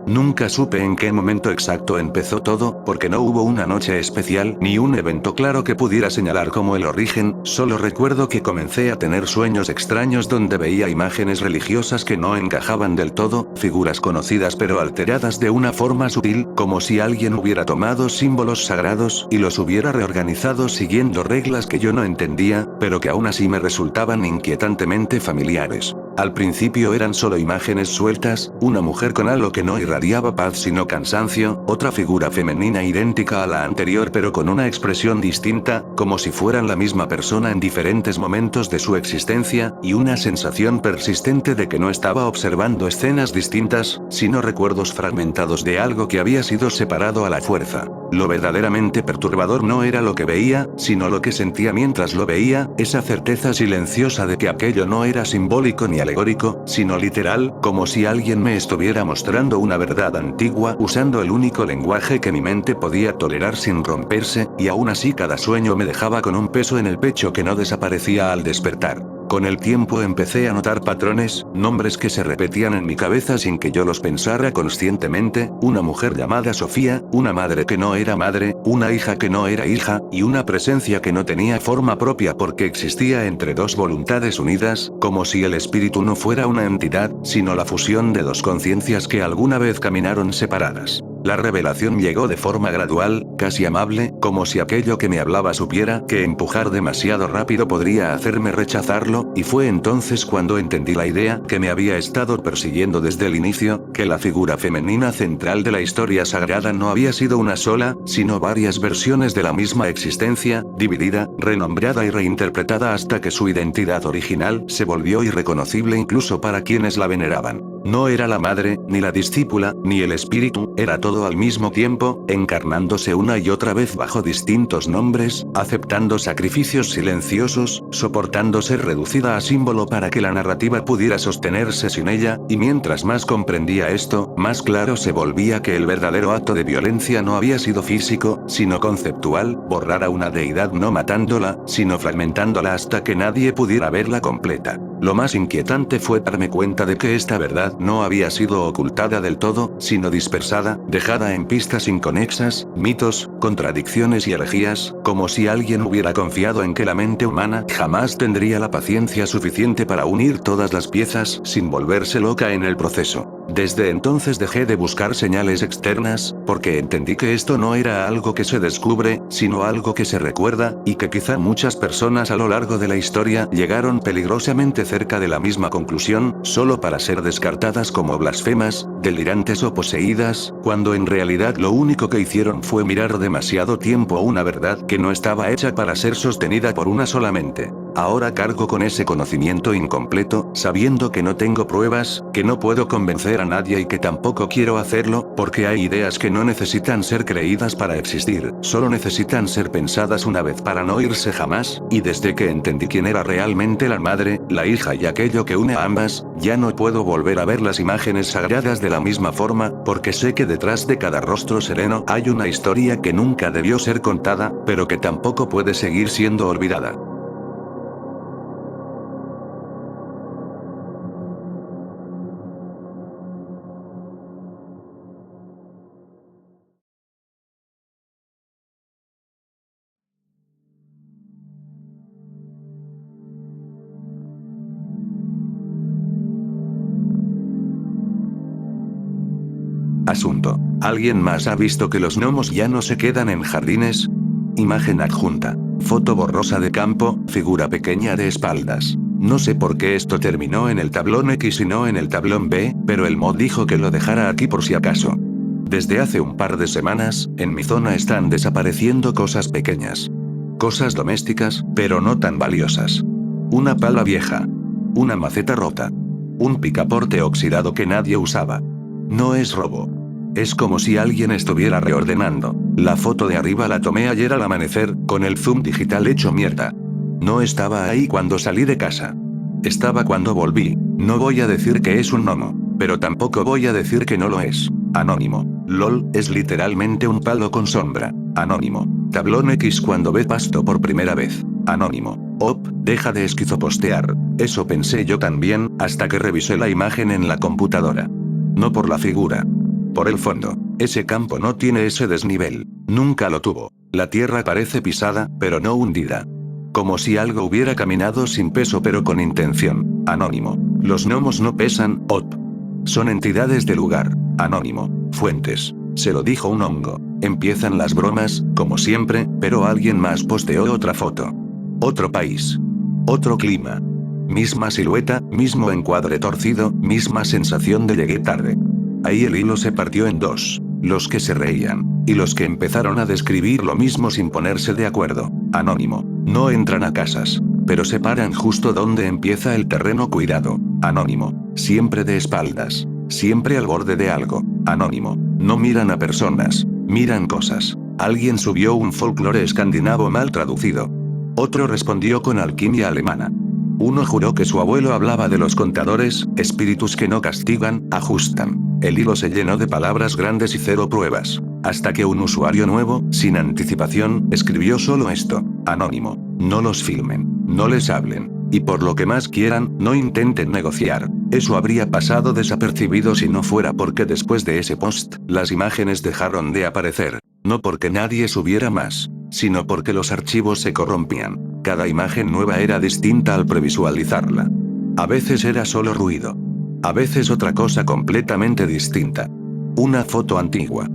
Nunca supe en qué momento exacto empezó todo, porque no hubo una noche especial, ni un evento claro que pudiera señalar como el origen. Solo recuerdo que comencé a tener sueños extraños donde veía imágenes religiosas que no encajaban del todo, figuras conocidas pero alteradas de una forma sutil, como si alguien hubiera tomado símbolos sagrados y los hubiera reorganizado siguiendo reglas que yo no entendía, pero que aún así me resultaban inquietantemente familiares. Al principio eran solo imágenes sueltas: una mujer con algo que no irradiaba paz sino cansancio, otra figura femenina idéntica a la anterior pero con una expresión distinta, como si fueran la misma persona en diferentes momentos de su existencia, y una sensación persistente de que no estaba observando escenas distintas, sino recuerdos fragmentados de algo que había sido separado a la fuerza. Lo verdaderamente perturbador no era lo que veía, sino lo que sentía mientras lo veía, esa certeza silenciosa de que aquello no era simbólico ni alegórico, sino literal, como si alguien me estuviera mostrando una verdad antigua usando el único lenguaje que mi mente podía tolerar sin romperse, y aún así cada sueño me dejaba con un peso en el pecho que no desaparecía al despertar. Con el tiempo empecé a notar patrones, nombres que se repetían en mi cabeza sin que yo los pensara conscientemente: una mujer llamada Sofía, una madre que no era madre, una hija que no era hija, y una presencia que no tenía forma propia porque existía entre dos voluntades unidas, como si el espíritu no fuera una entidad, sino la fusión de dos conciencias que alguna vez caminaron separadas. La revelación llegó de forma gradual, casi amable, como si aquello que me hablaba supiera que empujar demasiado rápido podría hacerme rechazarlo, y fue entonces cuando entendí la idea que me había estado persiguiendo desde el inicio, que la figura femenina central de la historia sagrada no había sido una sola, sino varias versiones de la misma existencia, dividida, renombrada y reinterpretada hasta que su identidad original se volvió irreconocible incluso para quienes la veneraban. No era la madre, ni la discípula, ni el espíritu, era todo al mismo tiempo, encarnándose una y otra vez bajo distintos nombres, aceptando sacrificios silenciosos, soportando ser reducida a símbolo para que la narrativa pudiera sostenerse sin ella, y mientras más comprendía esto, más claro se volvía que el verdadero acto de violencia no había sido físico, sino conceptual, borrar a una deidad no matándola, sino fragmentándola hasta que nadie pudiera verla completa. Lo más inquietante fue darme cuenta de que esta verdad no había sido ocultada del todo, sino dispersada, dejada en pistas inconexas, mitos, contradicciones y herejías, como si alguien hubiera confiado en que la mente humana jamás tendría la paciencia suficiente para unir todas las piezas sin volverse loca en el proceso. Desde entonces dejé de buscar señales externas, porque entendí que esto no era algo que se descubre, sino algo que se recuerda, y que quizá muchas personas a lo largo de la historia llegaron peligrosamente cerca de la misma conclusión, solo para ser descartadas como blasfemas, delirantes o poseídas, cuando en realidad lo único que hicieron fue mirar demasiado tiempo a una verdad que no estaba hecha para ser sostenida por una sola mente. Ahora cargo con ese conocimiento incompleto, sabiendo que no tengo pruebas, que no puedo convencer a nadie y que tampoco quiero hacerlo, porque hay ideas que no necesitan ser creídas para existir, solo necesitan ser pensadas una vez para no irse jamás, y desde que entendí quién era realmente la madre, la hija y aquello que une a ambas, ya no puedo volver a ver las imágenes sagradas de la misma forma, porque sé que detrás de cada rostro sereno hay una historia que nunca debió ser contada, pero que tampoco puede seguir siendo olvidada. Asunto. ¿Alguien más ha visto que los gnomos ya no se quedan en jardines? Imagen adjunta. Foto borrosa de campo, figura pequeña de espaldas. No sé por qué esto terminó en el tablón X y no en el tablón B, pero el mod dijo que lo dejara aquí por si acaso. Desde hace un par de semanas, en mi zona están desapareciendo cosas pequeñas. Cosas domésticas, pero no tan valiosas. Una pala vieja. Una maceta rota. Un picaporte oxidado que nadie usaba. No es robo. Es como si alguien estuviera reordenando. La foto de arriba la tomé ayer al amanecer, con el zoom digital hecho mierda. No estaba ahí cuando salí de casa. Estaba cuando volví. No voy a decir que es un gnomo, pero tampoco voy a decir que no lo es. Anónimo. LOL, es literalmente un palo con sombra. Anónimo. Tablón X cuando ve pasto por primera vez. Anónimo. Op, deja de esquizopostear. Eso pensé yo también, hasta que revisé la imagen en la computadora. No por la figura. Por el fondo. Ese campo no tiene ese desnivel. Nunca lo tuvo. La tierra parece pisada, pero no hundida. Como si algo hubiera caminado sin peso pero con intención. Anónimo. Los gnomos no pesan, op. Son entidades de lugar. Anónimo. Fuentes. Se lo dijo un hongo. Empiezan las bromas, como siempre, pero alguien más posteó otra foto. Otro país. Otro clima. Misma silueta, mismo encuadre torcido, misma sensación de llegué tarde. Ahí el hilo se partió en dos. Los que se reían. Y los que empezaron a describir lo mismo sin ponerse de acuerdo. Anónimo. No entran a casas. Pero se paran justo donde empieza el terreno cuidado. Anónimo. Siempre de espaldas. Siempre al borde de algo. Anónimo. No miran a personas. Miran cosas. Alguien subió un folclore escandinavo mal traducido. Otro respondió con alquimia alemana. Uno juró que su abuelo hablaba de los contadores, espíritus que no castigan, ajustan. El hilo se llenó de palabras grandes y cero pruebas. Hasta que un usuario nuevo, sin anticipación, escribió solo esto. Anónimo. No los filmen. No les hablen. Y por lo que más quieran, no intenten negociar. Eso habría pasado desapercibido si no fuera porque después de ese post, las imágenes dejaron de aparecer. No porque nadie subiera más, sino porque los archivos se corrompían. Cada imagen nueva era distinta al previsualizarla. A veces era solo ruido. A veces otra cosa completamente distinta. Una foto antigua.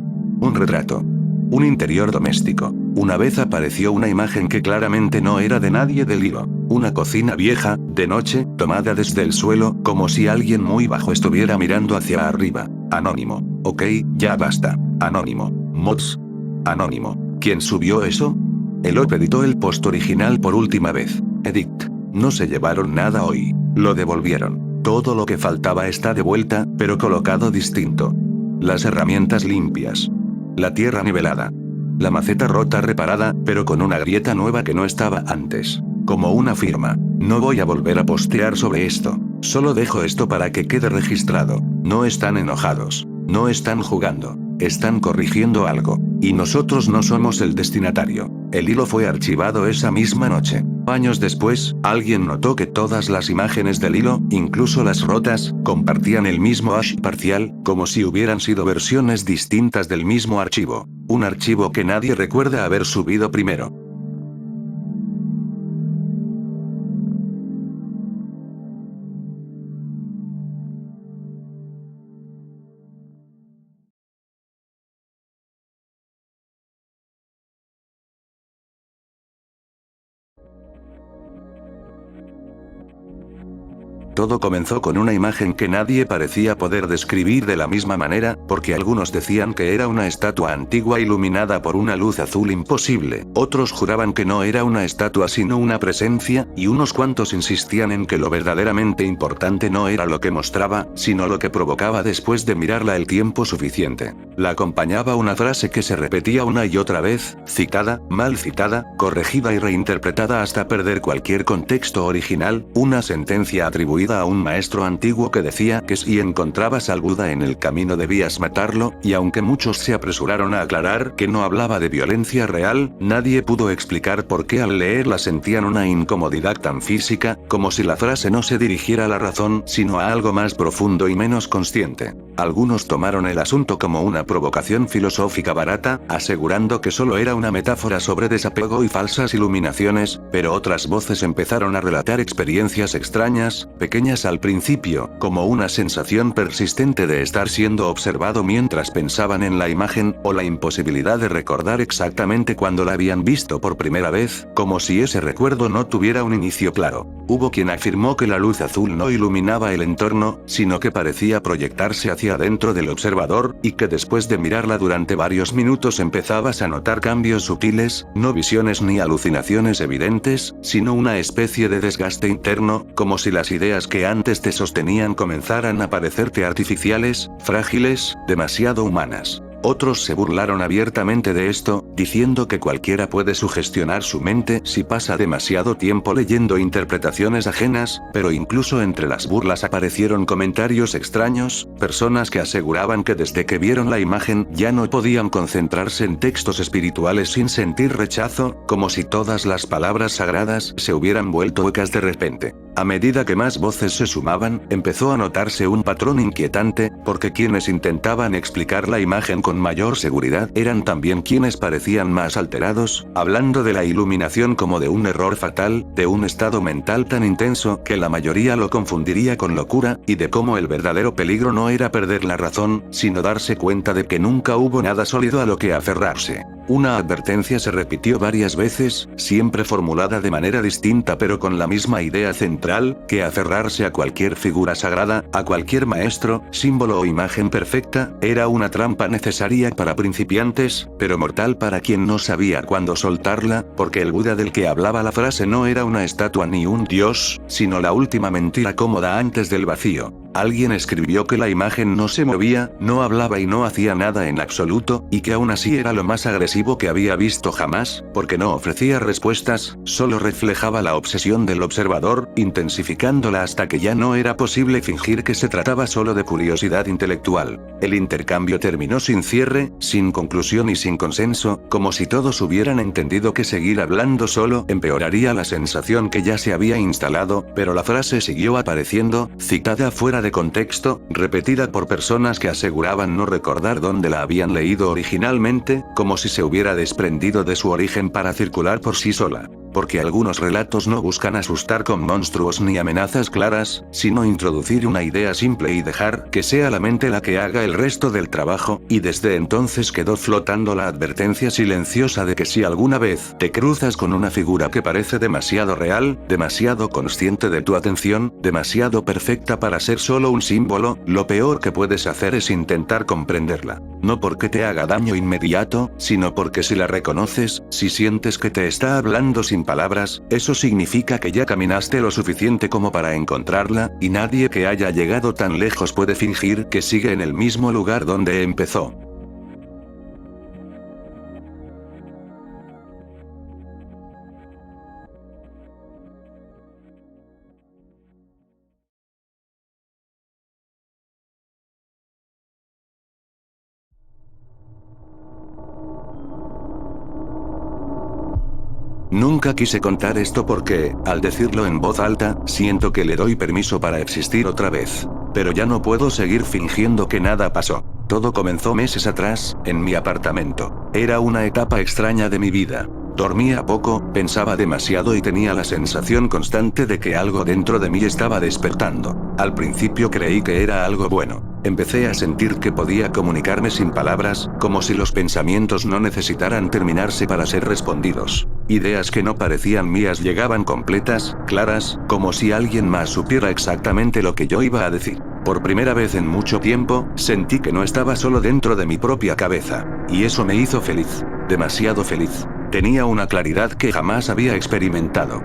Un retrato. Un interior doméstico. Una vez apareció una imagen que claramente no era de nadie del hilo. Una cocina vieja, de noche, tomada desde el suelo, como si alguien muy bajo estuviera mirando hacia arriba. Anónimo. Ok, ya basta. Anónimo. Mods. Anónimo. ¿Quién subió eso? Elop editó el post original por última vez. Edit. No se llevaron nada hoy. Lo devolvieron. Todo lo que faltaba está de vuelta, pero colocado distinto. Las herramientas limpias. La tierra nivelada. La maceta rota reparada, pero con una grieta nueva que no estaba antes. Como una firma. No voy a volver a postear sobre esto. Solo dejo esto para que quede registrado. No están enojados. No están jugando. Están corrigiendo algo. Y nosotros no somos el destinatario. El hilo fue archivado esa misma noche. Años después, alguien notó que todas las imágenes del hilo, incluso las rotas, compartían el mismo hash parcial, como si hubieran sido versiones distintas del mismo archivo. Un archivo que nadie recuerda haber subido primero. Todo comenzó con una imagen que nadie parecía poder describir de la misma manera, porque algunos decían que era una estatua antigua iluminada por una luz azul imposible, otros juraban que no era una estatua sino una presencia, y unos cuantos insistían en que lo verdaderamente importante no era lo que mostraba, sino lo que provocaba después de mirarla el tiempo suficiente. La acompañaba una frase que se repetía una y otra vez, citada, mal citada, corregida y reinterpretada hasta perder cualquier contexto original, una sentencia atribuida a un maestro antiguo que decía que si encontrabas al Buda en el camino debías matarlo, y aunque muchos se apresuraron a aclarar que no hablaba de violencia real, nadie pudo explicar por qué al leerla sentían una incomodidad tan física, como si la frase no se dirigiera a la razón, sino a algo más profundo y menos consciente. Algunos tomaron el asunto como una provocación filosófica barata, asegurando que solo era una metáfora sobre desapego y falsas iluminaciones, pero otras voces empezaron a relatar experiencias extrañas, pequeñas al principio, como una sensación persistente de estar siendo observado mientras pensaban en la imagen, o la imposibilidad de recordar exactamente cuándo la habían visto por primera vez, como si ese recuerdo no tuviera un inicio claro. Hubo quien afirmó que la luz azul no iluminaba el entorno, sino que parecía proyectarse hacia adentro del observador, y que después de mirarla durante varios minutos empezabas a notar cambios sutiles, no visiones ni alucinaciones evidentes, sino una especie de desgaste interno, como si las ideas que antes te sostenían comenzaran a parecerte artificiales, frágiles, demasiado humanas. Otros se burlaron abiertamente de esto, diciendo que cualquiera puede sugestionar su mente si pasa demasiado tiempo leyendo interpretaciones ajenas, pero incluso entre las burlas aparecieron comentarios extraños, personas que aseguraban que desde que vieron la imagen ya no podían concentrarse en textos espirituales sin sentir rechazo, como si todas las palabras sagradas se hubieran vuelto huecas de repente. A medida que más voces se sumaban, empezó a notarse un patrón inquietante, porque quienes intentaban explicar la imagen con mayor seguridad eran también quienes parecían más alterados, hablando de la iluminación como de un error fatal, de un estado mental tan intenso que la mayoría lo confundiría con locura, y de cómo el verdadero peligro no era perder la razón, sino darse cuenta de que nunca hubo nada sólido a lo que aferrarse. Una advertencia se repitió varias veces, siempre formulada de manera distinta pero con la misma idea central, que aferrarse a cualquier figura sagrada, a cualquier maestro, símbolo o imagen perfecta, era una trampa necesaria para principiantes, pero mortal para quien no sabía cuándo soltarla, porque el Buda del que hablaba la frase no era una estatua ni un dios, sino la última mentira cómoda antes del vacío. Alguien escribió que la imagen no se movía, no hablaba y no hacía nada en absoluto, y que aún así era lo más agresivo que había visto jamás, porque no ofrecía respuestas, solo reflejaba la obsesión del observador, intensificándola hasta que ya no era posible fingir que se trataba solo de curiosidad intelectual. El intercambio terminó sin cierre, sin conclusión y sin consenso, como si todos hubieran entendido que seguir hablando solo empeoraría la sensación que ya se había instalado, pero la frase siguió apareciendo, citada fuera de contexto, repetida por personas que aseguraban no recordar dónde la habían leído originalmente, como si se hubiera desprendido de su origen para circular por sí sola. porque algunos relatos no buscan asustar con monstruos ni amenazas claras, sino introducir una idea simple y dejar que sea la mente la que haga el resto del trabajo, y desde entonces quedó flotando la advertencia silenciosa de que si alguna vez te cruzas con una figura que parece demasiado real, demasiado consciente de tu atención, demasiado perfecta para ser solo un símbolo, lo peor que puedes hacer es intentar comprenderla. No porque te haga daño inmediato, sino porque si la reconoces, si sientes que te está hablando sin palabras, eso significa que ya caminaste lo suficiente como para encontrarla, y nadie que haya llegado tan lejos puede fingir que sigue en el mismo lugar donde empezó. Nunca quise contar esto porque, al decirlo en voz alta, siento que le doy permiso para existir otra vez. Pero ya no puedo seguir fingiendo que nada pasó. Todo comenzó meses atrás, en mi apartamento. Era una etapa extraña de mi vida. Dormía poco, pensaba demasiado y tenía la sensación constante de que algo dentro de mí estaba despertando. Al principio creí que era algo bueno. Empecé a sentir que podía comunicarme sin palabras, como si los pensamientos no necesitaran terminarse para ser respondidos. Ideas que no parecían mías llegaban completas, claras, como si alguien más supiera exactamente lo que yo iba a decir. Por primera vez en mucho tiempo, sentí que no estaba solo dentro de mi propia cabeza. Y eso me hizo feliz. Demasiado feliz. Tenía una claridad que jamás había experimentado.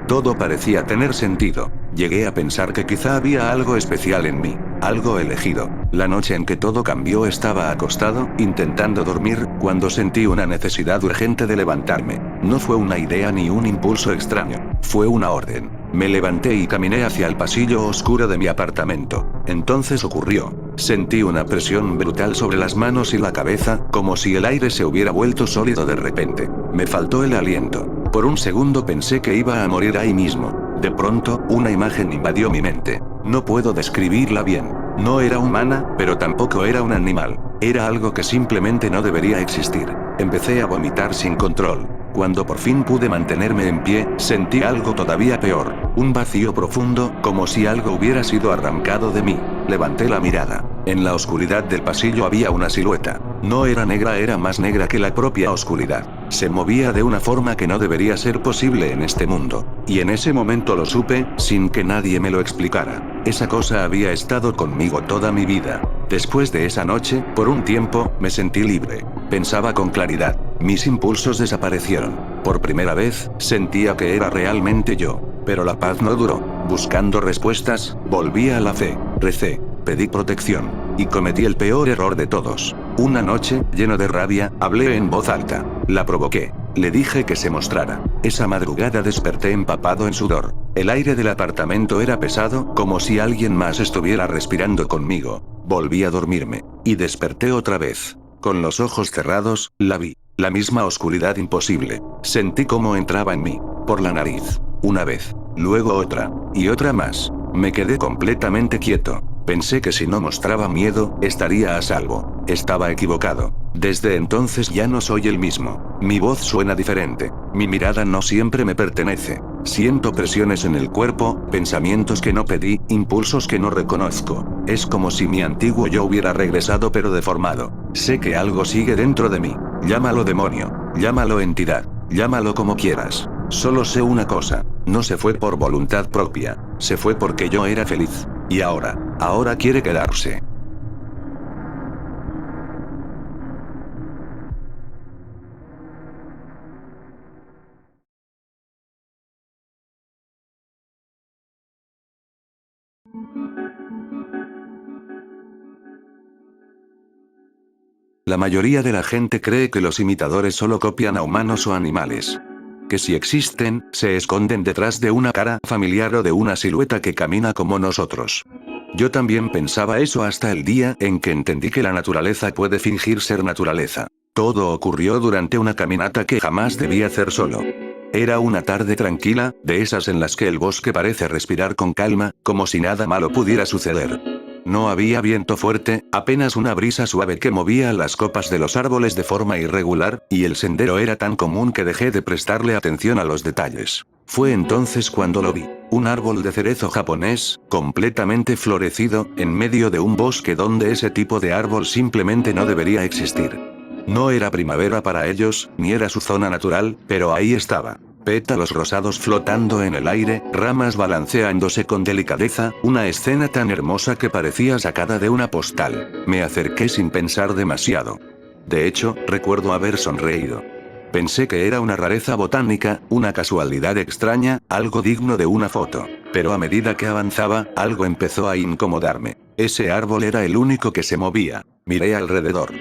Todo parecía tener sentido. Llegué a pensar que quizá había algo especial en mí, algo elegido. La noche en que todo cambió estaba acostado, intentando dormir, cuando sentí una necesidad urgente de levantarme. No fue una idea ni un impulso extraño, fue una orden. Me levanté y caminé hacia el pasillo oscuro de mi apartamento. Entonces ocurrió. Sentí una presión brutal sobre las manos y la cabeza, como si el aire se hubiera vuelto sólido de repente. Me faltó el aliento. Por un segundo pensé que iba a morir ahí mismo. De pronto, una imagen invadió mi mente. No puedo describirla bien. No era humana, pero tampoco era un animal. Era algo que simplemente no debería existir. Empecé a vomitar sin control. Cuando por fin pude mantenerme en pie, sentí algo todavía peor. Un vacío profundo, como si algo hubiera sido arrancado de mí. Levanté la mirada. En la oscuridad del pasillo había una silueta. No era negra, era más negra que la propia oscuridad. Se movía de una forma que no debería ser posible en este mundo. Y en ese momento lo supe, sin que nadie me lo explicara. Esa cosa había estado conmigo toda mi vida. Después de esa noche, por un tiempo, me sentí libre. Pensaba con claridad. Mis impulsos desaparecieron. Por primera vez, sentía que era realmente yo. Pero la paz no duró. Buscando respuestas, volví a la fe. Recé. Pedí protección. Y cometí el peor error de todos. Una noche, lleno de rabia, hablé en voz alta. La provoqué. Le dije que se mostrara. Esa madrugada desperté empapado en sudor. El aire del apartamento era pesado, como si alguien más estuviera respirando conmigo. Volví a dormirme. Y desperté otra vez. Con los ojos cerrados, la vi. La misma oscuridad imposible. Sentí cómo entraba en mí. Por la nariz. Una vez. Luego otra. Y otra más. Me quedé completamente quieto. Pensé que si no mostraba miedo, estaría a salvo. Estaba equivocado. Desde entonces ya no soy el mismo. Mi voz suena diferente. Mi mirada no siempre me pertenece. Siento presiones en el cuerpo, pensamientos que no pedí, impulsos que no reconozco. Es como si mi antiguo yo hubiera regresado pero deformado. Sé que algo sigue dentro de mí. Llámalo demonio. Llámalo entidad. Llámalo como quieras. Solo sé una cosa. No se fue por voluntad propia. Se fue porque yo era feliz. Y ahora quiere quedarse. La mayoría de la gente cree que los imitadores solo copian a humanos o animales. Que si existen, se esconden detrás de una cara familiar o de una silueta que camina como nosotros. Yo también pensaba eso hasta el día en que entendí que la naturaleza puede fingir ser naturaleza. Todo ocurrió durante una caminata que jamás debí hacer solo. Era una tarde tranquila, de esas en las que el bosque parece respirar con calma, como si nada malo pudiera suceder. No había viento fuerte, apenas una brisa suave que movía las copas de los árboles de forma irregular, y el sendero era tan común que dejé de prestarle atención a los detalles. Fue entonces cuando lo vi. Un árbol de cerezo japonés, completamente florecido, en medio de un bosque donde ese tipo de árbol simplemente no debería existir. No era primavera para ellos, ni era su zona natural, pero ahí estaba. Pétalos rosados flotando en el aire, ramas balanceándose con delicadeza, una escena tan hermosa que parecía sacada de una postal. Me acerqué sin pensar demasiado. De hecho, recuerdo haber sonreído. Pensé que era una rareza botánica, una casualidad extraña, algo digno de una foto. Pero a medida que avanzaba, algo empezó a incomodarme. Ese árbol era el único que se movía. Miré alrededor.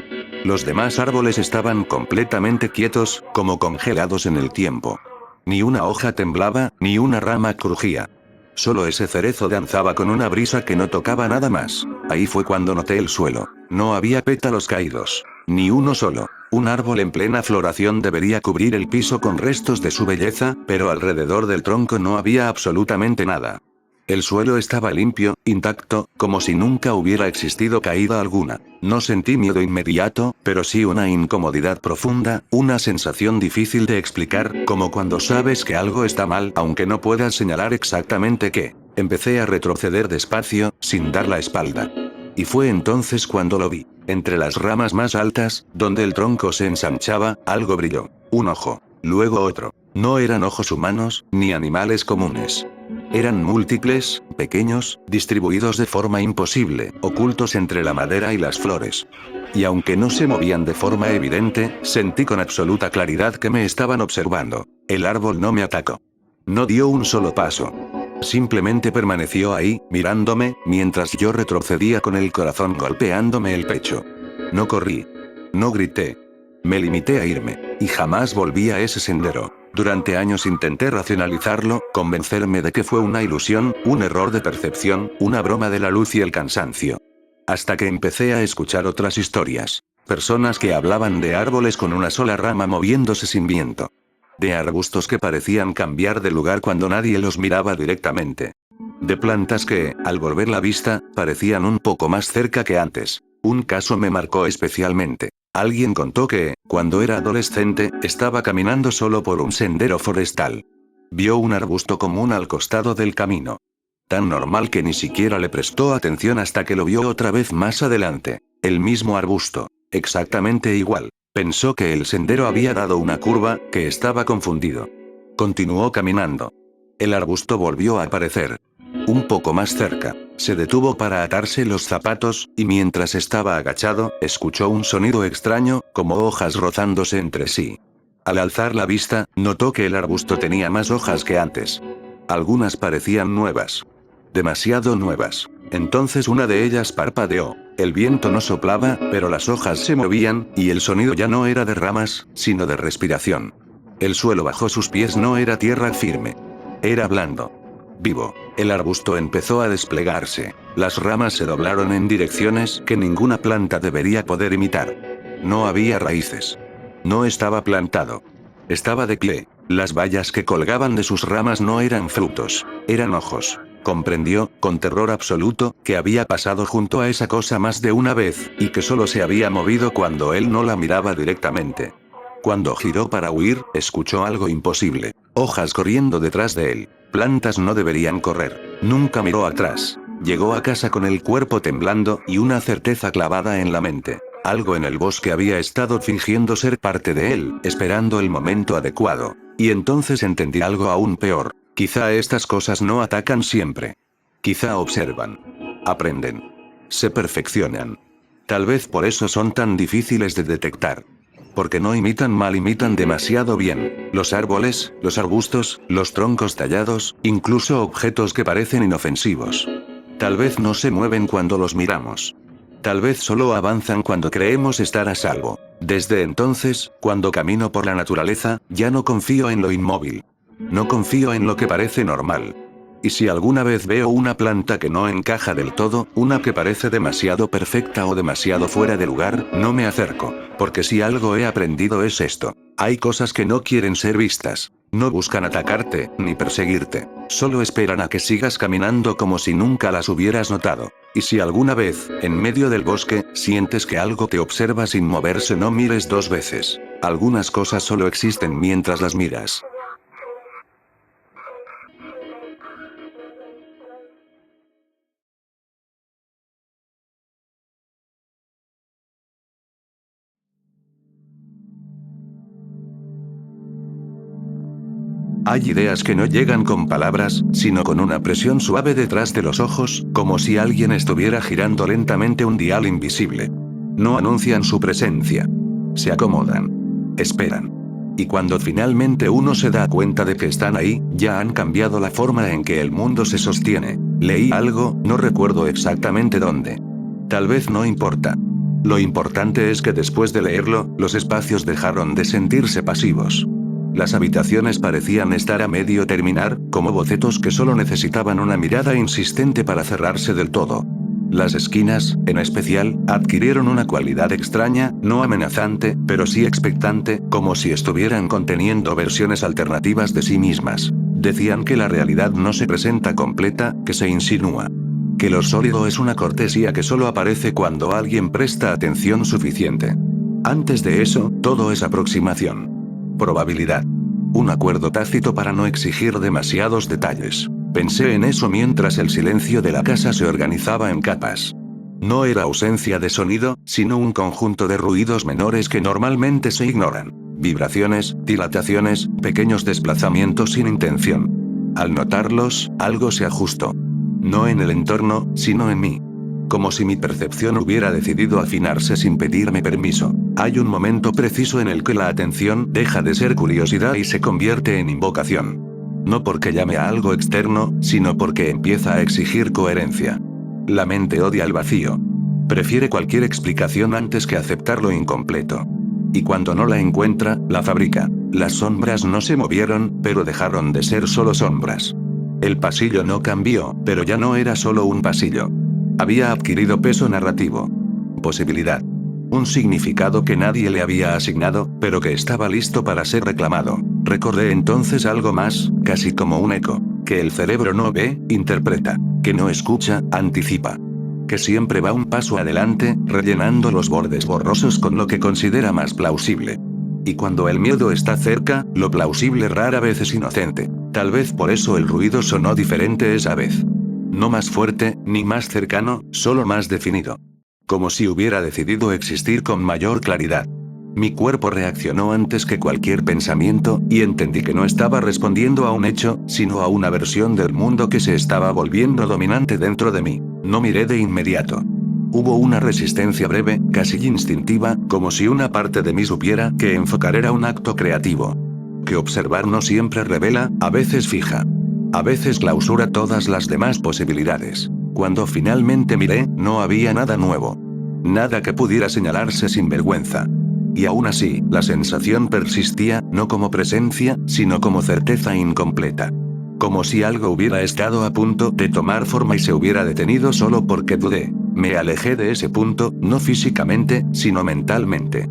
Los demás árboles estaban completamente quietos, como congelados en el tiempo. Ni una hoja temblaba, ni una rama crujía. Solo ese cerezo danzaba con una brisa que no tocaba nada más. Ahí fue cuando noté el suelo. No había pétalos caídos. Ni uno solo. Un árbol en plena floración debería cubrir el piso con restos de su belleza, pero alrededor del tronco no había absolutamente nada. El suelo estaba limpio, intacto, como si nunca hubiera existido caída alguna. No sentí miedo inmediato, pero sí una incomodidad profunda, una sensación difícil de explicar, como cuando sabes que algo está mal, aunque no puedas señalar exactamente qué. Empecé a retroceder despacio, sin dar la espalda. Y fue entonces cuando lo vi. Entre las ramas más altas, donde el tronco se ensanchaba, algo brilló. Un ojo. Luego otro. No eran ojos humanos, ni animales comunes. Eran múltiples, pequeños, distribuidos de forma imposible, ocultos entre la madera y las flores. Y aunque no se movían de forma evidente, sentí con absoluta claridad que me estaban observando. El árbol no me atacó. No dio un solo paso. Simplemente permaneció ahí, mirándome, mientras yo retrocedía con el corazón golpeándome el pecho. No corrí. No grité. Me limité a irme, y jamás volví a ese sendero. Durante años intenté racionalizarlo, convencerme de que fue una ilusión, un error de percepción, una broma de la luz y el cansancio. Hasta que empecé a escuchar otras historias. Personas que hablaban de árboles con una sola rama moviéndose sin viento. De arbustos que parecían cambiar de lugar cuando nadie los miraba directamente. De plantas que, al volver la vista, parecían un poco más cerca que antes. Un caso me marcó especialmente. Alguien contó que, cuando era adolescente, estaba caminando solo por un sendero forestal. Vio un arbusto común al costado del camino. Tan normal que ni siquiera le prestó atención hasta que lo vio otra vez más adelante. El mismo arbusto. Exactamente igual. Pensó que el sendero había dado una curva, que estaba confundido. Continuó caminando. El arbusto volvió a aparecer. Un poco más cerca. Se detuvo para atarse los zapatos, y mientras estaba agachado, escuchó un sonido extraño, como hojas rozándose entre sí. Al alzar la vista, notó que el arbusto tenía más hojas que antes. Algunas parecían nuevas. Demasiado nuevas. Entonces una de ellas parpadeó. El viento no soplaba, pero las hojas se movían, y el sonido ya no era de ramas, sino de respiración. El suelo bajo sus pies no era tierra firme. Era blando. Vivo. El arbusto empezó a desplegarse. Las ramas se doblaron en direcciones que ninguna planta debería poder imitar. No había raíces. No estaba plantado. Estaba de pie. Las bayas que colgaban de sus ramas no eran frutos. Eran ojos. Comprendió, con terror absoluto, que había pasado junto a esa cosa más de una vez, y que solo se había movido cuando él no la miraba directamente. Cuando giró para huir, escuchó algo imposible. Hojas corriendo detrás de él. Plantas no deberían correr. Nunca miró atrás. Llegó a casa con el cuerpo temblando y una certeza clavada en la mente. Algo en el bosque había estado fingiendo ser parte de él, esperando el momento adecuado. Y entonces entendí algo aún peor. Quizá estas cosas no atacan siempre. Quizá observan. Aprenden. Se perfeccionan. Tal vez por eso son tan difíciles de detectar. Porque no imitan mal, imitan demasiado bien. Los árboles, los arbustos, los troncos tallados, incluso objetos que parecen inofensivos. Tal vez no se mueven cuando los miramos. Tal vez solo avanzan cuando creemos estar a salvo. Desde entonces, cuando camino por la naturaleza, ya no confío en lo inmóvil. No confío en lo que parece normal. Y si alguna vez veo una planta que no encaja del todo, una que parece demasiado perfecta o demasiado fuera de lugar, no me acerco. Porque si algo he aprendido es esto. Hay cosas que no quieren ser vistas. No buscan atacarte, ni perseguirte. Solo esperan a que sigas caminando como si nunca las hubieras notado. Y si alguna vez, en medio del bosque, sientes que algo te observa sin moverse, no mires dos veces. Algunas cosas solo existen mientras las miras. Hay ideas que no llegan con palabras, sino con una presión suave detrás de los ojos, como si alguien estuviera girando lentamente un dial invisible. No anuncian su presencia. Se acomodan. Esperan. Y cuando finalmente uno se da cuenta de que están ahí, ya han cambiado la forma en que el mundo se sostiene. Leí algo, no recuerdo exactamente dónde. Tal vez no importa. Lo importante es que después de leerlo, los espacios dejaron de sentirse pasivos. Las habitaciones parecían estar a medio terminar, como bocetos que solo necesitaban una mirada insistente para cerrarse del todo. Las esquinas, en especial, adquirieron una cualidad extraña, no amenazante, pero sí expectante, como si estuvieran conteniendo versiones alternativas de sí mismas. Decían que la realidad no se presenta completa, que se insinúa. Que lo sólido es una cortesía que solo aparece cuando alguien presta atención suficiente. Antes de eso, todo es aproximación. Probabilidad. Un acuerdo tácito para no exigir demasiados detalles. Pensé en eso mientras el silencio de la casa se organizaba en capas. No era ausencia de sonido, sino un conjunto de ruidos menores que normalmente se ignoran. Vibraciones, dilataciones, pequeños desplazamientos sin intención. Al notarlos, algo se ajustó. No en el entorno, sino en mí. Como si mi percepción hubiera decidido afinarse sin pedirme permiso. Hay un momento preciso en el que la atención deja de ser curiosidad y se convierte en invocación. No porque llame a algo externo, sino porque empieza a exigir coherencia. La mente odia el vacío. Prefiere cualquier explicación antes que aceptar lo incompleto. Y cuando no la encuentra, la fabrica. Las sombras no se movieron, pero dejaron de ser solo sombras. El pasillo no cambió, pero ya no era solo un pasillo. Había adquirido peso narrativo. Posibilidad. Un significado que nadie le había asignado, pero que estaba listo para ser reclamado. Recordé entonces algo más, casi como un eco. Que el cerebro no ve, interpreta. Que no escucha, anticipa. Que siempre va un paso adelante, rellenando los bordes borrosos con lo que considera más plausible. Y cuando el miedo está cerca, lo plausible rara vez es inocente. Tal vez por eso el ruido sonó diferente esa vez. No más fuerte, ni más cercano, solo más definido. Como si hubiera decidido existir con mayor claridad. Mi cuerpo reaccionó antes que cualquier pensamiento, y entendí que no estaba respondiendo a un hecho, sino a una versión del mundo que se estaba volviendo dominante dentro de mí. No miré de inmediato. Hubo una resistencia breve, casi instintiva, como si una parte de mí supiera que enfocar era un acto creativo. Que observar no siempre revela, a veces fija. A veces clausura todas las demás posibilidades. Cuando finalmente miré, no había nada nuevo. Nada que pudiera señalarse sin vergüenza. Y aún así, la sensación persistía, no como presencia, sino como certeza incompleta. Como si algo hubiera estado a punto de tomar forma y se hubiera detenido solo porque dudé. Me alejé de ese punto, no físicamente, sino mentalmente.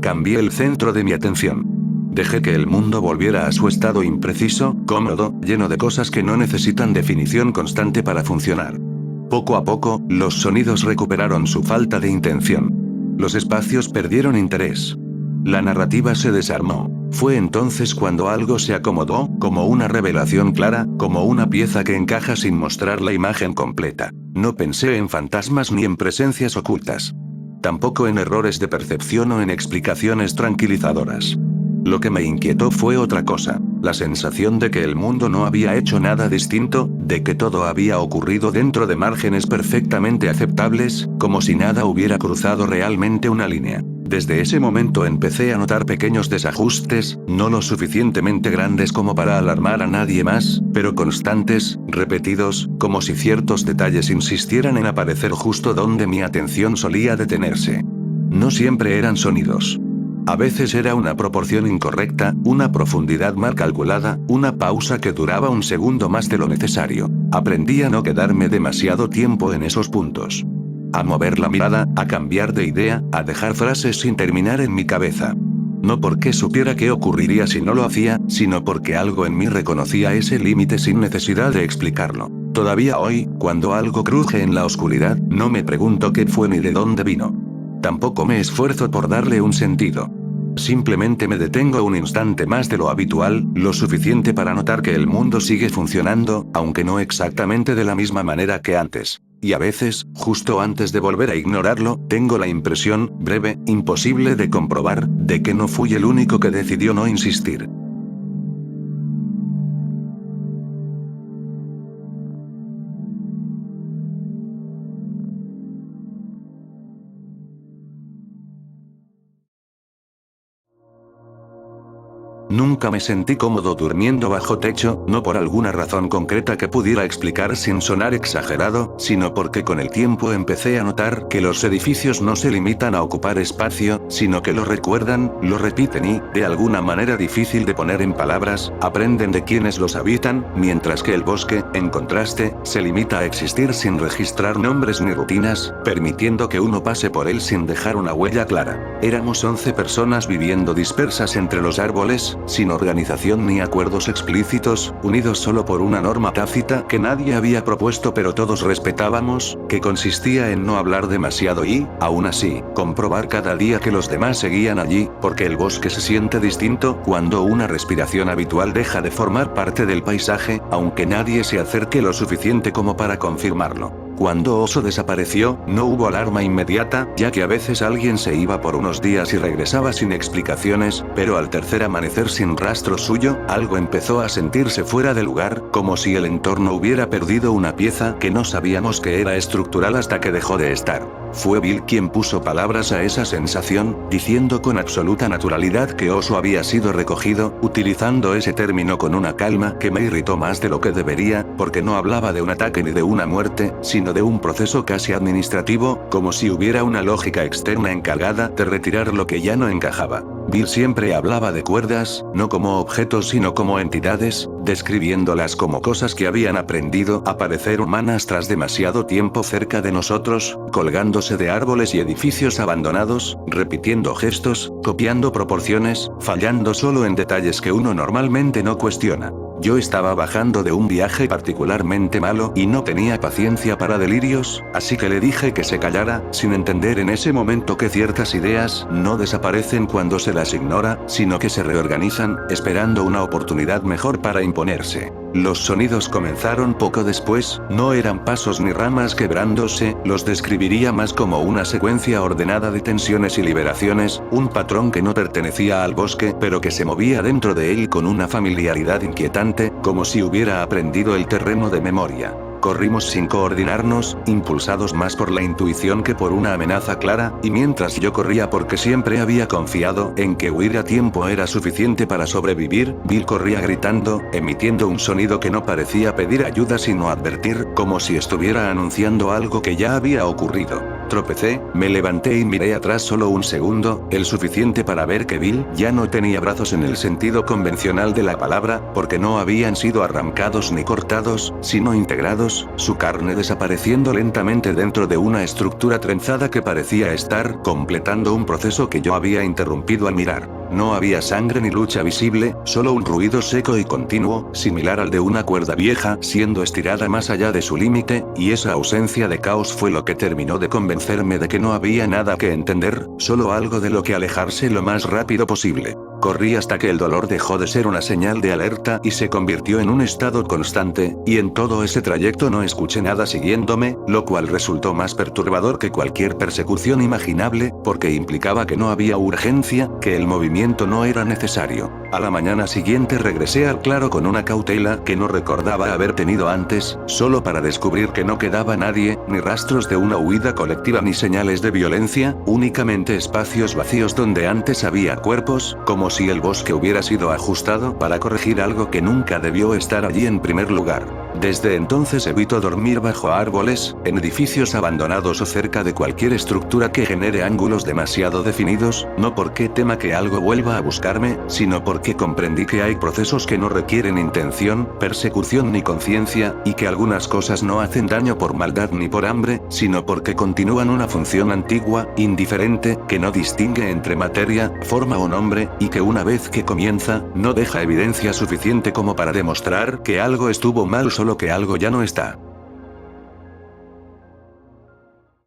Cambié el centro de mi atención. Dejé que el mundo volviera a su estado impreciso, cómodo, lleno de cosas que no necesitan definición constante para funcionar. Poco a poco, los sonidos recuperaron su falta de intención. Los espacios perdieron interés. La narrativa se desarmó. Fue entonces cuando algo se acomodó, como una revelación clara, como una pieza que encaja sin mostrar la imagen completa. No pensé en fantasmas ni en presencias ocultas. Tampoco en errores de percepción o en explicaciones tranquilizadoras. Lo que me inquietó fue otra cosa, la sensación de que el mundo no había hecho nada distinto, de que todo había ocurrido dentro de márgenes perfectamente aceptables, como si nada hubiera cruzado realmente una línea. Desde ese momento empecé a notar pequeños desajustes, no lo suficientemente grandes como para alarmar a nadie más, pero constantes, repetidos, como si ciertos detalles insistieran en aparecer justo donde mi atención solía detenerse. No siempre eran sonidos. A veces era una proporción incorrecta, una profundidad mal calculada, una pausa que duraba un segundo más de lo necesario. Aprendí a no quedarme demasiado tiempo en esos puntos. A mover la mirada, a cambiar de idea, a dejar frases sin terminar en mi cabeza. No porque supiera qué ocurriría si no lo hacía, sino porque algo en mí reconocía ese límite sin necesidad de explicarlo. Todavía hoy, cuando algo cruje en la oscuridad, no me pregunto qué fue ni de dónde vino. Tampoco me esfuerzo por darle un sentido. Simplemente me detengo un instante más de lo habitual, lo suficiente para notar que el mundo sigue funcionando, aunque no exactamente de la misma manera que antes. Y a veces, justo antes de volver a ignorarlo, tengo la impresión, breve, imposible de comprobar, de que no fui el único que decidió no insistir. Nunca me sentí cómodo durmiendo bajo techo, no por alguna razón concreta que pudiera explicar sin sonar exagerado, sino porque con el tiempo empecé a notar que los edificios no se limitan a ocupar espacio, sino que lo recuerdan, lo repiten y, de alguna manera difícil de poner en palabras, aprenden de quienes los habitan, mientras que el bosque, en contraste, se limita a existir sin registrar nombres ni rutinas, permitiendo que uno pase por él sin dejar una huella clara. Éramos 11 personas viviendo dispersas entre los árboles, sin organización ni acuerdos explícitos, unidos solo por una norma tácita que nadie había propuesto pero todos respetábamos, que consistía en no hablar demasiado y, aún así, comprobar cada día que los demás seguían allí, porque el bosque se siente distinto cuando una respiración habitual deja de formar parte del paisaje, aunque nadie se acerque lo suficiente como para confirmarlo. Cuando Oso desapareció, no hubo alarma inmediata, ya que a veces alguien se iba por unos días y regresaba sin explicaciones, pero al tercer amanecer sin rastro suyo, algo empezó a sentirse fuera de lugar, como si el entorno hubiera perdido una pieza que no sabíamos que era estructural hasta que dejó de estar. Fue Bill quien puso palabras a esa sensación, diciendo con absoluta naturalidad que Oso había sido recogido, utilizando ese término con una calma que me irritó más de lo que debería, porque no hablaba de un ataque ni de una muerte, sino de un proceso casi administrativo, como si hubiera una lógica externa encargada de retirar lo que ya no encajaba. Bill siempre hablaba de cuerdas, no como objetos sino como entidades, describiéndolas como cosas que habían aprendido a parecer humanas tras demasiado tiempo cerca de nosotros, colgándose de árboles y edificios abandonados, repitiendo gestos, copiando proporciones, fallando solo en detalles que uno normalmente no cuestiona. Yo estaba bajando de un viaje particularmente malo y no tenía paciencia para delirios, así que le dije que se callara, sin entender en ese momento que ciertas ideas no desaparecen cuando se las ignora, sino que se reorganizan, esperando una oportunidad mejor para imponerse. Los sonidos comenzaron poco después, no eran pasos ni ramas quebrándose, los describiría más como una secuencia ordenada de tensiones y liberaciones, un patrón que no pertenecía al bosque pero que se movía dentro de él con una familiaridad inquietante, como si hubiera aprendido el terreno de memoria. Corrimos sin coordinarnos, impulsados más por la intuición que por una amenaza clara, y mientras yo corría porque siempre había confiado en que huir a tiempo era suficiente para sobrevivir, Bill corría gritando, emitiendo un sonido que no parecía pedir ayuda sino advertir, como si estuviera anunciando algo que ya había ocurrido. Tropecé, me levanté y miré atrás solo un segundo, el suficiente para ver que Bill ya no tenía brazos en el sentido convencional de la palabra, porque no habían sido arrancados ni cortados, sino integrados, su carne desapareciendo lentamente dentro de una estructura trenzada que parecía estar completando un proceso que yo había interrumpido al mirar. No había sangre ni lucha visible, solo un ruido seco y continuo, similar al de una cuerda vieja siendo estirada más allá de su límite, y esa ausencia de caos fue lo que terminó de convencerme de que no había nada que entender, solo algo de lo que alejarse lo más rápido posible. Corrí hasta que el dolor dejó de ser una señal de alerta y se convirtió en un estado constante, y en todo ese trayecto no escuché nada siguiéndome, lo cual resultó más perturbador que cualquier persecución imaginable, porque implicaba que no había urgencia, que el movimiento no era necesario. A la mañana siguiente regresé al claro con una cautela que no recordaba haber tenido antes, solo para descubrir que no quedaba nadie, ni rastros de una huida colectiva ni señales de violencia, únicamente espacios vacíos donde antes había cuerpos, como si el bosque hubiera sido ajustado para corregir algo que nunca debió estar allí en primer lugar. Desde entonces evito dormir bajo árboles, en edificios abandonados o cerca de cualquier estructura que genere ángulos demasiado definidos, no porque tema que algo vuelva a buscarme, sino porque comprendí que hay procesos que no requieren intención, persecución ni conciencia, y que algunas cosas no hacen daño por maldad ni por hambre, sino porque continúan una función antigua, indiferente, que no distingue entre materia, forma o nombre, y que una vez que comienza, no deja evidencia suficiente como para demostrar que algo estuvo mal, solo que algo ya no está.